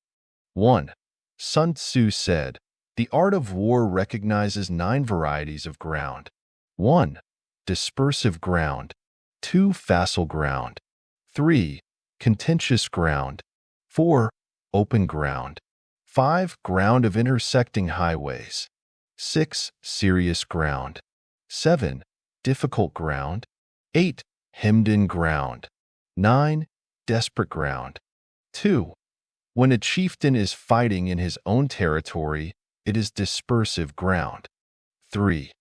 1. Sun Tzu said, the art of war recognizes 9 varieties of ground. 1. Dispersive ground. 2. Facile ground. 3. Contentious ground. 4. Open ground. 5. Ground of intersecting highways. 6. Serious ground. 7. Difficult ground. 8. Hemmed-in ground. 9. Desperate ground. 2. When a chieftain is fighting in his own territory, it is dispersive ground. 3.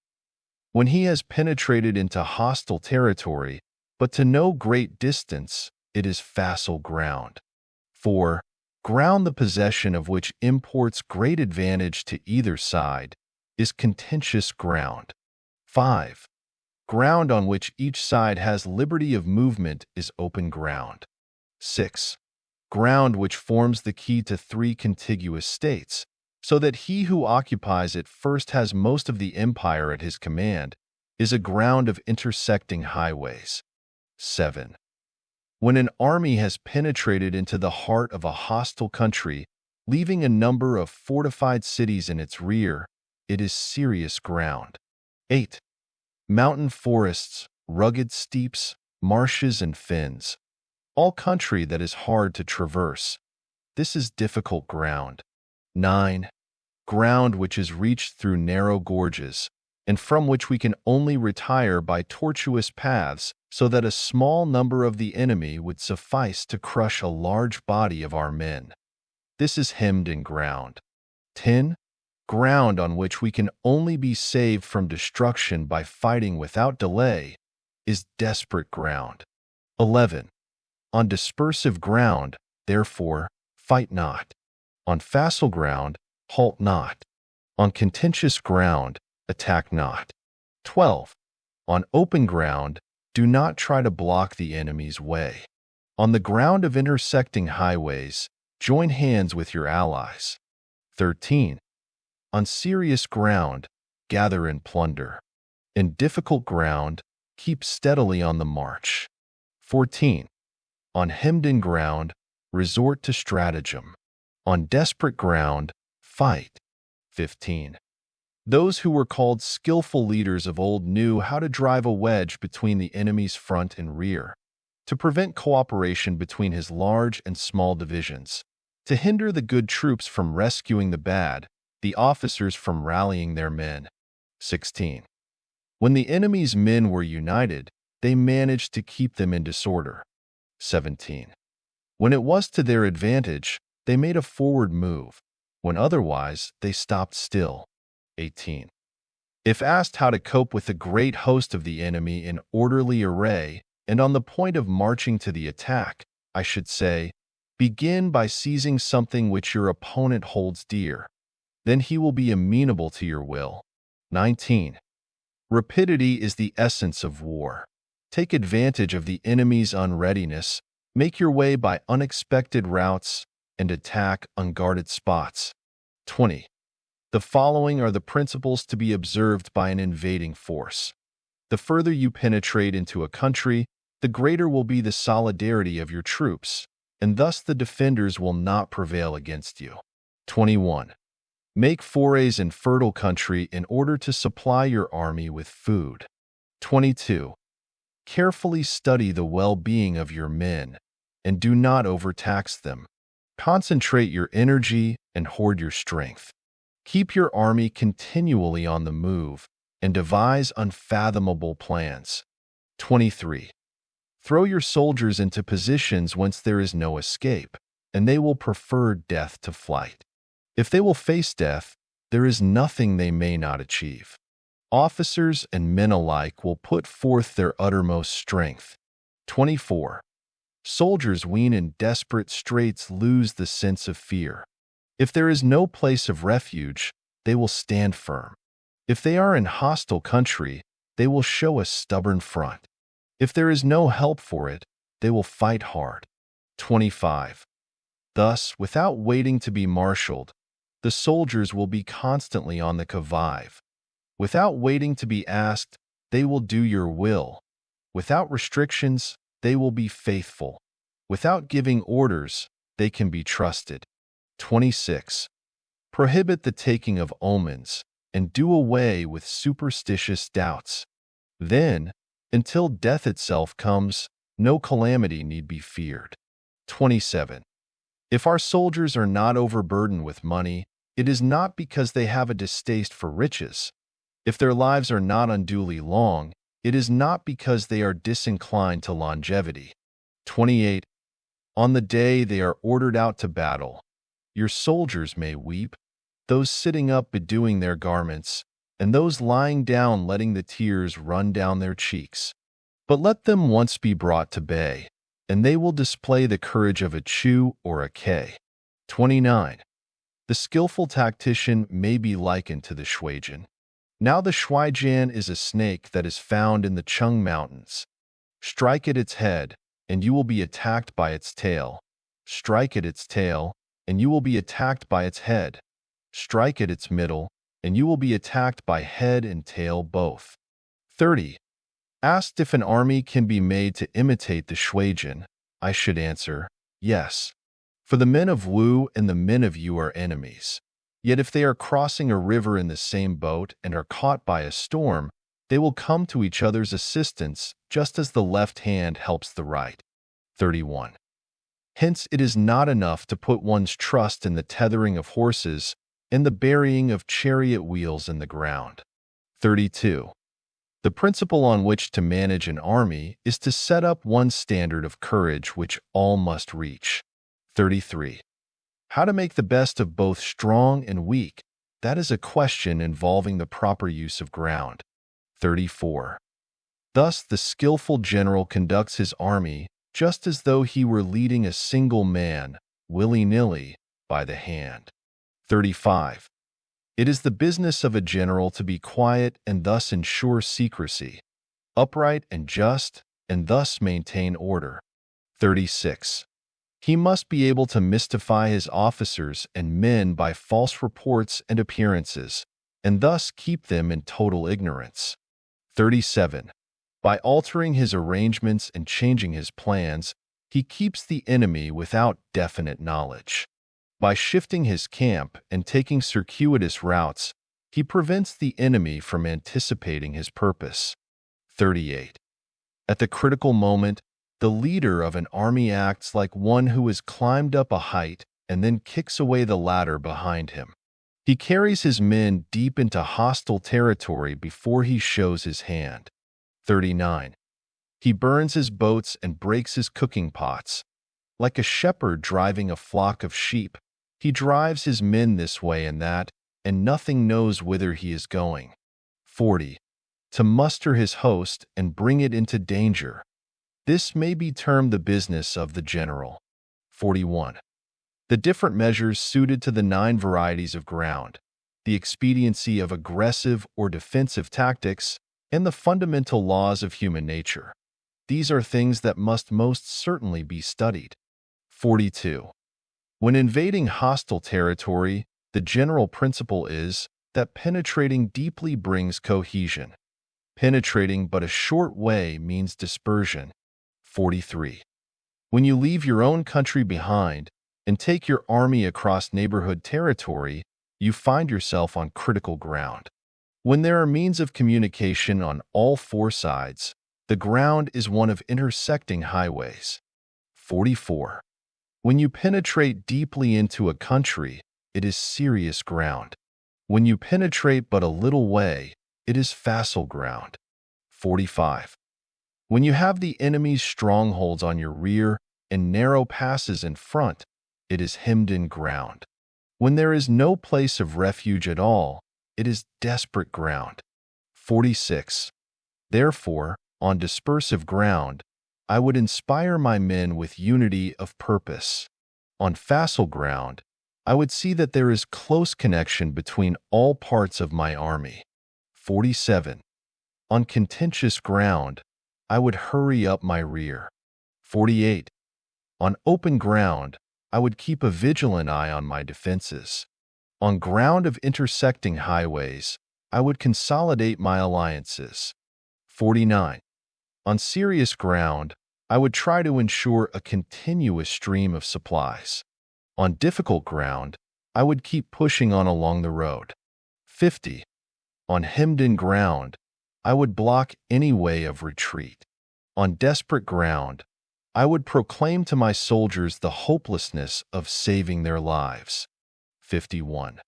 When he has penetrated into hostile territory, but to no great distance, it is facile ground. 4. Ground the possession of which imports great advantage to either side is contentious ground. 5. Ground on which each side has liberty of movement is open ground. 6. Ground which forms the key to 3 contiguous states, so that he who occupies it first has most of the empire at his command, is a ground of intersecting highways. 7. When an army has penetrated into the heart of a hostile country, leaving a number of fortified cities in its rear, it is serious ground. 8. Mountain forests, rugged steeps, marshes and fens. All country that is hard to traverse. This is difficult ground. 9. Ground which is reached through narrow gorges, and from which we can only retire by tortuous paths, so that a small number of the enemy would suffice to crush a large body of our men. This is hemmed-in ground. 10. Ground on which we can only be saved from destruction by fighting without delay is desperate ground. 11. On dispersive ground, therefore, fight not. On facile ground, halt not. On contentious ground, attack not. 12. On open ground, do not try to block the enemy's way. On the ground of intersecting highways, join hands with your allies. 13. On serious ground, gather and plunder. In difficult ground, keep steadily on the march. 14. On hemmed-in ground, resort to stratagem. On desperate ground, fight. 15. Those who were called skillful leaders of old knew how to drive a wedge between the enemy's front and rear, to prevent cooperation between his large and small divisions, to hinder the good troops from rescuing the bad, the officers from rallying their men. 16. When the enemy's men were united, they managed to keep them in disorder. 17. When it was to their advantage, they made a forward move. When otherwise, they stopped still. 18. If asked how to cope with the great host of the enemy in orderly array and on the point of marching to the attack, I should say, begin by seizing something which your opponent holds dear. Then he will be amenable to your will. 19. Rapidity is the essence of war. Take advantage of the enemy's unreadiness, make your way by unexpected routes, and attack unguarded spots. 20. The following are the principles to be observed by an invading force. The further you penetrate into a country, the greater will be the solidarity of your troops, and thus the defenders will not prevail against you. 21. Make forays in fertile country in order to supply your army with food. 22. Carefully study the well-being of your men, and do not overtax them. Concentrate your energy and hoard your strength. Keep your army continually on the move, and devise unfathomable plans. 23. Throw your soldiers into positions whence there is no escape, and they will prefer death to flight. If they will face death, there is nothing they may not achieve. Officers and men alike will put forth their uttermost strength. 24. Soldiers when in desperate straits lose the sense of fear. If there is no place of refuge, they will stand firm. If they are in hostile country, they will show a stubborn front. If there is no help for it, they will fight hard. 25. Thus, without waiting to be marshaled, the soldiers will be constantly on the qui vive. Without waiting to be asked, they will do your will. Without restrictions, they will be faithful. Without giving orders, they can be trusted. 26. Prohibit the taking of omens, and do away with superstitious doubts. Then, until death itself comes, no calamity need be feared. 27. If our soldiers are not overburdened with money, it is not because they have a distaste for riches. If their lives are not unduly long, it is not because they are disinclined to longevity. 28. On the day they are ordered out to battle, your soldiers may weep, those sitting up bedewing their garments, and those lying down letting the tears run down their cheeks. But let them once be brought to bay, and they will display the courage of a Chu or a K. 29. The skillful tactician may be likened to the Shuijian. Now the Shuijian is a snake that is found in the Chung Mountains. Strike at its head, and you will be attacked by its tail. Strike at its tail, and you will be attacked by its head. Strike at its middle, and you will be attacked by head and tail both. 30. Asked if an army can be made to imitate the Shuijian, I should answer, yes. For the men of Wu and the men of Yu are enemies. Yet if they are crossing a river in the same boat and are caught by a storm, they will come to each other's assistance just as the left hand helps the right. 31. Hence it is not enough to put one's trust in the tethering of horses and the burying of chariot wheels in the ground. 32. The principle on which to manage an army is to set up one standard of courage which all must reach. 33. How to make the best of both strong and weak, that is a question involving the proper use of ground. 34. Thus the skillful general conducts his army just as though he were leading a single man, willy-nilly, by the hand. 35. It is the business of a general to be quiet and thus ensure secrecy, upright and just, and thus maintain order. 36. He must be able to mystify his officers and men by false reports and appearances, and thus keep them in total ignorance. 37. By altering his arrangements and changing his plans, he keeps the enemy without definite knowledge. By shifting his camp and taking circuitous routes, he prevents the enemy from anticipating his purpose. 38. At the critical moment, the leader of an army acts like one who has climbed up a height and then kicks away the ladder behind him. He carries his men deep into hostile territory before he shows his hand. 39. He burns his boats and breaks his cooking pots. Like a shepherd driving a flock of sheep, he drives his men this way and that, and nothing knows whither he is going. 40. To muster his host and bring it into danger. This may be termed the business of the general. 41. The different measures suited to the 9 varieties of ground, the expediency of aggressive or defensive tactics, and the fundamental laws of human nature. These are things that must most certainly be studied. 42. When invading hostile territory, the general principle is that penetrating deeply brings cohesion. Penetrating but a short way means dispersion. 43. When you leave your own country behind and take your army across neighborhood territory, you find yourself on critical ground. When there are means of communication on all 4 sides, the ground is one of intersecting highways. 44. When you penetrate deeply into a country, it is serious ground. When you penetrate but a little way, it is facile ground. 45. When you have the enemy's strongholds on your rear and narrow passes in front, it is hemmed-in ground. When there is no place of refuge at all, it is desperate ground. 46. Therefore, on dispersive ground, I would inspire my men with unity of purpose. On facile ground, I would see that there is close connection between all parts of my army. 47. On contentious ground, I would hurry up my rear. 48. On open ground, I would keep a vigilant eye on my defenses. On ground of intersecting highways, I would consolidate my alliances. 49. On serious ground, I would try to ensure a continuous stream of supplies. On difficult ground, I would keep pushing on along the road. 50. On hemmed-in ground, I would block any way of retreat. On desperate ground, I would proclaim to my soldiers the hopelessness of saving their lives. 51.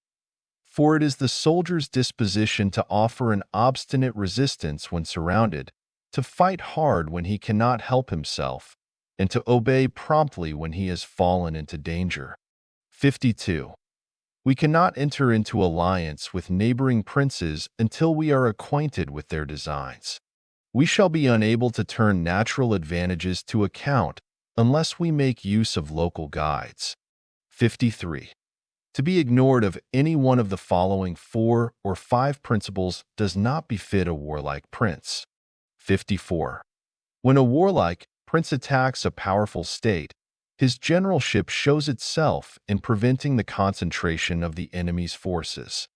For it is the soldier's disposition to offer an obstinate resistance when surrounded, to fight hard when he cannot help himself, and to obey promptly when he has fallen into danger. 52. We cannot enter into alliance with neighboring princes until we are acquainted with their designs. We shall be unable to turn natural advantages to account unless we make use of local guides. 53. To be ignored of any one of the following 4 or 5 principles does not befit a warlike prince. 54. When a warlike prince attacks a powerful state, his generalship shows itself in preventing the concentration of the enemy's forces.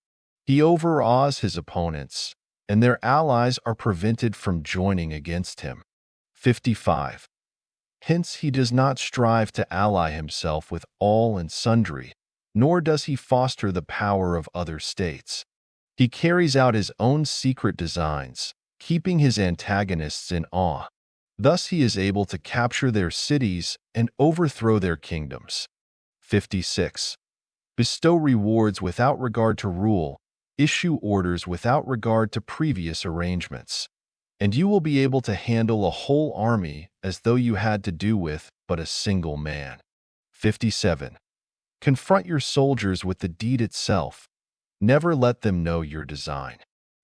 He overawes his opponents, and their allies are prevented from joining against him. 55. Hence he does not strive to ally himself with all and sundry, nor does he foster the power of other states. He carries out his own secret designs, keeping his antagonists in awe. Thus he is able to capture their cities and overthrow their kingdoms. 56. Bestow rewards without regard to rule, issue orders without regard to previous arrangements, and you will be able to handle a whole army as though you had to do with but a single man. 57. Confront your soldiers with the deed itself. Never let them know your design.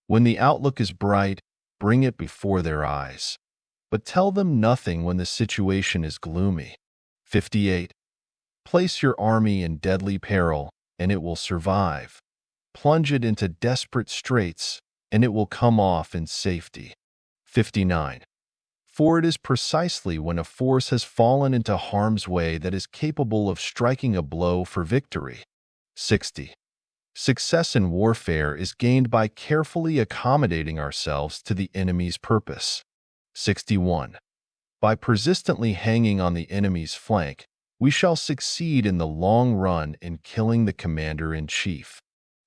When the outlook is bright, bring it before their eyes. But tell them nothing when the situation is gloomy. 58. Place your army in deadly peril, and it will survive. Plunge it into desperate straits, and it will come off in safety. 59. For it is precisely when a force has fallen into harm's way that is capable of striking a blow for victory. 60. Success in warfare is gained by carefully accommodating ourselves to the enemy's purpose. 61. By persistently hanging on the enemy's flank, we shall succeed in the long run in killing the commander-in-chief.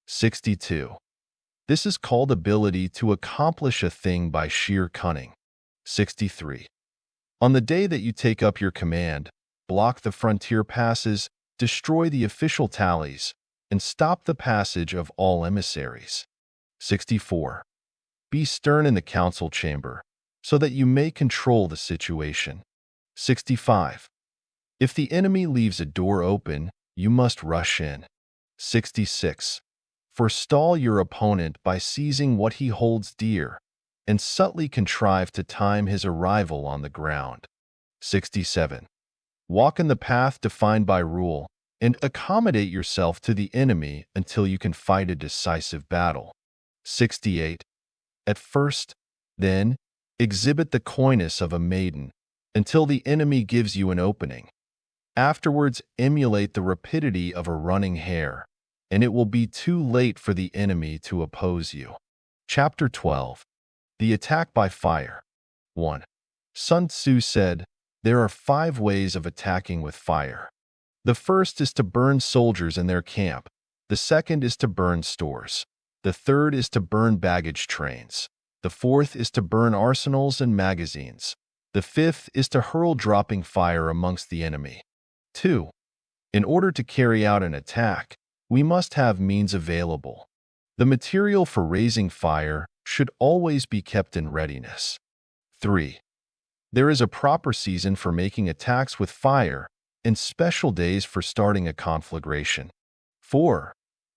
62. This is called ability to accomplish a thing by sheer cunning. 63. On the day that you take up your command, block the frontier passes, destroy the official tallies, and stop the passage of all emissaries. 64. Be stern in the council chamber, so that you may control the situation. 65. If the enemy leaves a door open, you must rush in. 66. Forestall your opponent by seizing what he holds dear, and subtly contrive to time his arrival on the ground. 67. Walk in the path defined by rule, and accommodate yourself to the enemy until you can fight a decisive battle. 68. At first, then, exhibit the coyness of a maiden until the enemy gives you an opening. Afterwards, emulate the rapidity of a running hare, and it will be too late for the enemy to oppose you. Chapter 12. The Attack by Fire. 1. Sun Tzu said, "There are 5 ways of attacking with fire. The first is to burn soldiers in their camp. The second is to burn stores. The third is to burn baggage trains. The fourth is to burn arsenals and magazines. The fifth is to hurl dropping fire amongst the enemy." 2. In order to carry out an attack, we must have means available. The material for raising fire should always be kept in readiness. 3. There is a proper season for making attacks with fire and special days for starting a conflagration. 4.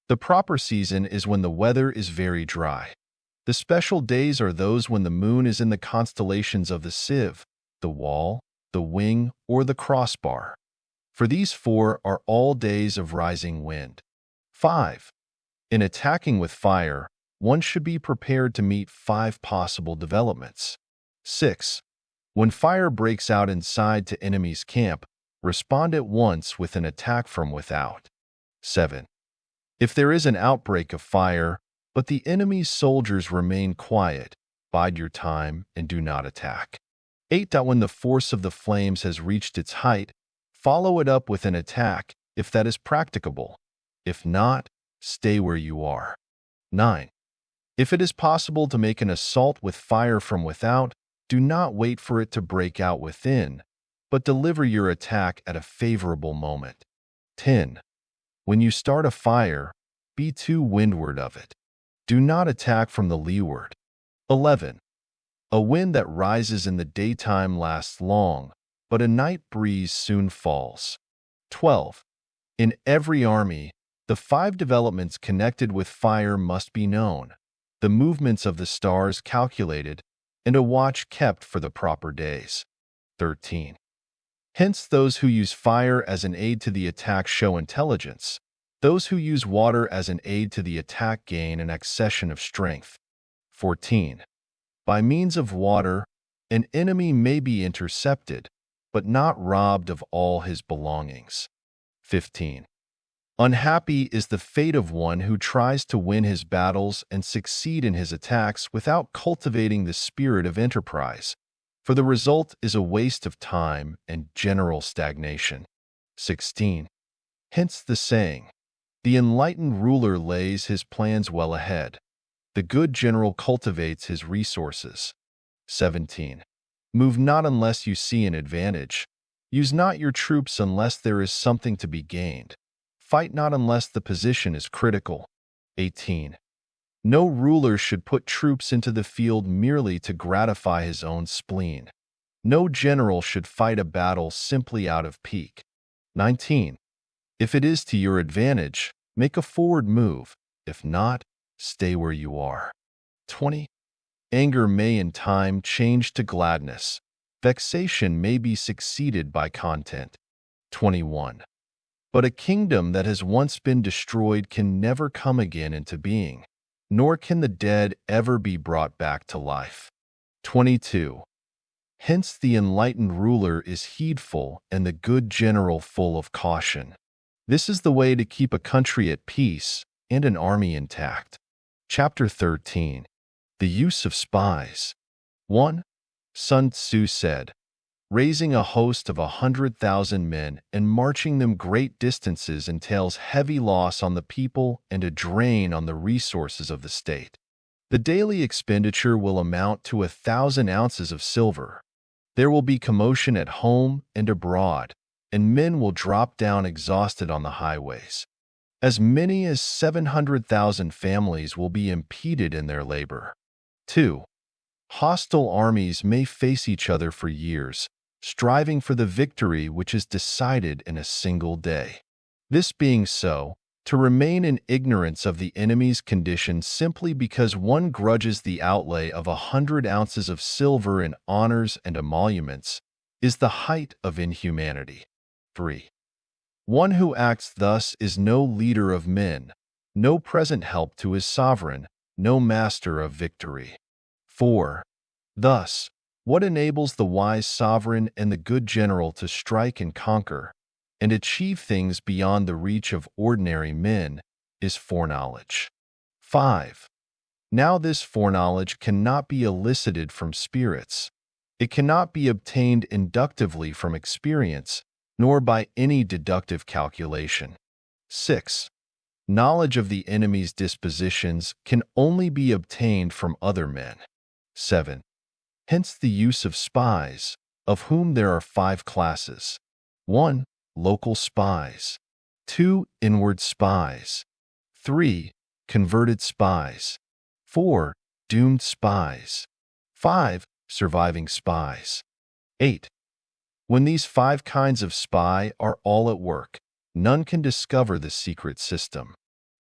The proper season is when the weather is very dry. The special days are those when the moon is in the constellations of the sieve, the wall, the wing, or the crossbar. For these 4 are all days of rising wind. 5. In attacking with fire, one should be prepared to meet 5 possible developments. 6. When fire breaks out inside to enemy's camp, respond at once with an attack from without. 7. If there is an outbreak of fire, but the enemy's soldiers remain quiet, bide your time and do not attack. 8. When the force of the flames has reached its height, follow it up with an attack, if that is practicable. If not, stay where you are. 9. If it is possible to make an assault with fire from without, do not wait for it to break out within, but deliver your attack at a favorable moment. 10. When you start a fire, be to windward of it. Do not attack from the leeward. 11. A wind that rises in the daytime lasts long, but a night breeze soon falls. 12. In every army, the 5 developments connected with fire must be known, the movements of the stars calculated, and a watch kept for the proper days. 13. Hence, those who use fire as an aid to the attack show intelligence. Those who use water as an aid to the attack gain an accession of strength. 14. By means of water, an enemy may be intercepted, but not robbed of all his belongings. 15. Unhappy is the fate of one who tries to win his battles and succeed in his attacks without cultivating the spirit of enterprise, for the result is a waste of time and general stagnation. 16. Hence the saying, the enlightened ruler lays his plans well ahead. The good general cultivates his resources. 17. Move not unless you see an advantage. Use not your troops unless there is something to be gained. Fight not unless the position is critical. 18. No ruler should put troops into the field merely to gratify his own spleen. No general should fight a battle simply out of pique. 19. If it is to your advantage, make a forward move. If not, stay where you are. 20. Anger may in time change to gladness. Vexation may be succeeded by content. 21. But a kingdom that has once been destroyed can never come again into being, nor can the dead ever be brought back to life. 22. Hence the enlightened ruler is heedful and the good general full of caution. This is the way to keep a country at peace and an army intact. Chapter 13. The Use of Spies. 1. Sun Tzu said, raising a host of 100,000 men and marching them great distances entails heavy loss on the people and a drain on the resources of the state. The daily expenditure will amount to 1,000 ounces of silver. There will be commotion at home and abroad, and men will drop down exhausted on the highways. As many as 700,000 families will be impeded in their labor. 2. Hostile armies may face each other for years, striving for the victory which is decided in a single day. This being so, to remain in ignorance of the enemy's condition simply because one grudges the outlay of 100 ounces of silver in honors and emoluments is the height of inhumanity. 3. One who acts thus is no leader of men, no present help to his sovereign, no master of victory. 4. Thus, what enables the wise sovereign and the good general to strike and conquer, and achieve things beyond the reach of ordinary men, is foreknowledge. 5. Now this foreknowledge cannot be elicited from spirits. It cannot be obtained inductively from experience, nor by any deductive calculation. 6. Knowledge of the enemy's dispositions can only be obtained from other men. 7. Hence the use of spies, of whom there are 5 classes. 1. Local spies. 2. Inward spies. 3. Converted spies. 4. Doomed spies. 5. Surviving spies. 8. When these 5 kinds of spy are all at work, none can discover the secret system.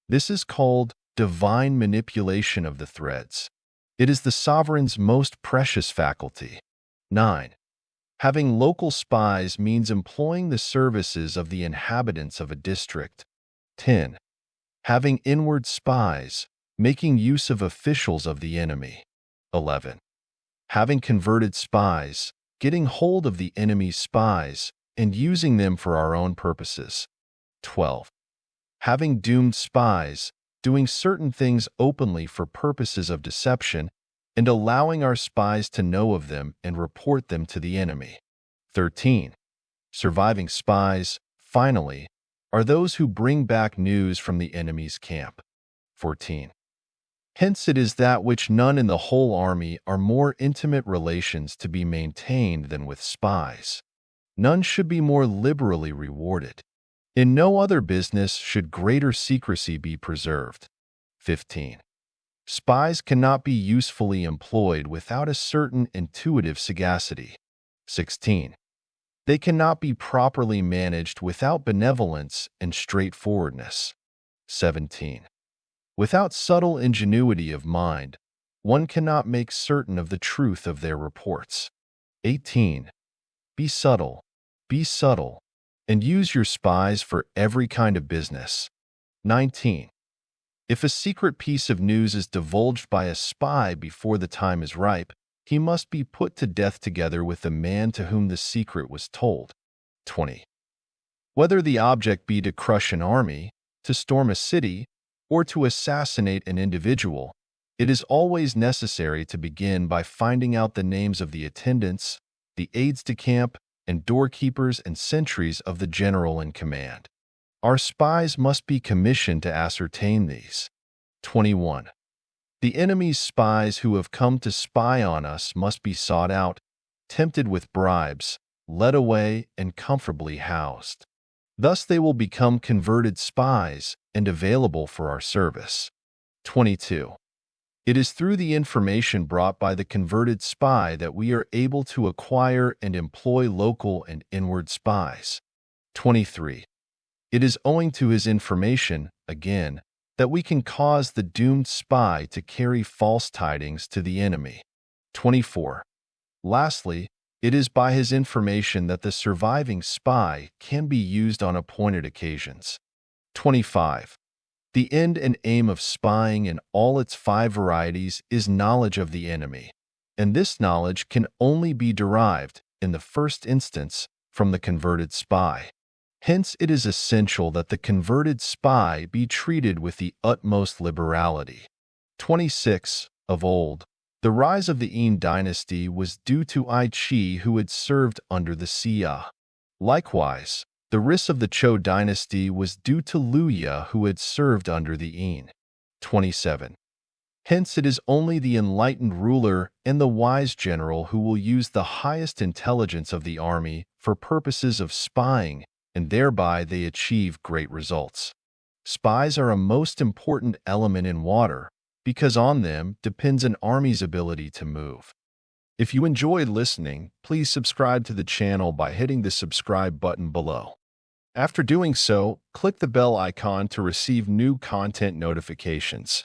This is called divine manipulation of the threads. It is the sovereign's most precious faculty. 9. Having local spies means employing the services of the inhabitants of a district. 10. Having inward spies Making use of officials of the enemy. 11. Having converted spies, getting hold of the enemy's spies, and using them for our own purposes. 12. Having doomed spies, doing certain things openly for purposes of deception, and allowing our spies to know of them and report them to the enemy. 13. Surviving spies, finally, are those who bring back news from the enemy's camp. 14. Hence it is that which none in the whole army are more intimate relations to be maintained than with spies. None should be more liberally rewarded. In no other business should greater secrecy be preserved. 15. Spies cannot be usefully employed without a certain intuitive sagacity. 16. They cannot be properly managed without benevolence and straightforwardness. 17. Without subtle ingenuity of mind, one cannot make certain of the truth of their reports. 18. Be subtle, and use your spies for every kind of business. 19. If a secret piece of news is divulged by a spy before the time is ripe, he must be put to death together with the man to whom the secret was told. 20. Whether the object be to crush an army, to storm a city, or to assassinate an individual, it is always necessary to begin by finding out the names of the attendants, the aides-de-camp, and doorkeepers and sentries of the general in command. Our spies must be commissioned to ascertain these. 21. The enemy's spies who have come to spy on us must be sought out, tempted with bribes, led away, and comfortably housed. Thus they will become converted spies and available for our service. 22. It is through the information brought by the converted spy that we are able to acquire and employ local and inward spies. 23. It is owing to his information, again, that we can cause the doomed spy to carry false tidings to the enemy. 24. Lastly, it is by his information that the surviving spy can be used on appointed occasions. 25. The end and aim of spying in all its 5 varieties is knowledge of the enemy, and this knowledge can only be derived, in the first instance, from the converted spy. Hence it is essential that the converted spy be treated with the utmost liberality. 26. Of old, the rise of the Yin dynasty was due to Ai Qi, who had served under the Xia. Likewise, the rise of the Zhou dynasty was due to Liu Ye, who had served under the Yin. 27. Hence it is only the enlightened ruler and the wise general who will use the highest intelligence of the army for purposes of spying, and thereby they achieve great results. Spies are a most important element in water, because on them depends an army's ability to move. If you enjoyed listening, please subscribe to the channel by hitting the subscribe button below. After doing so, click the bell icon to receive new content notifications.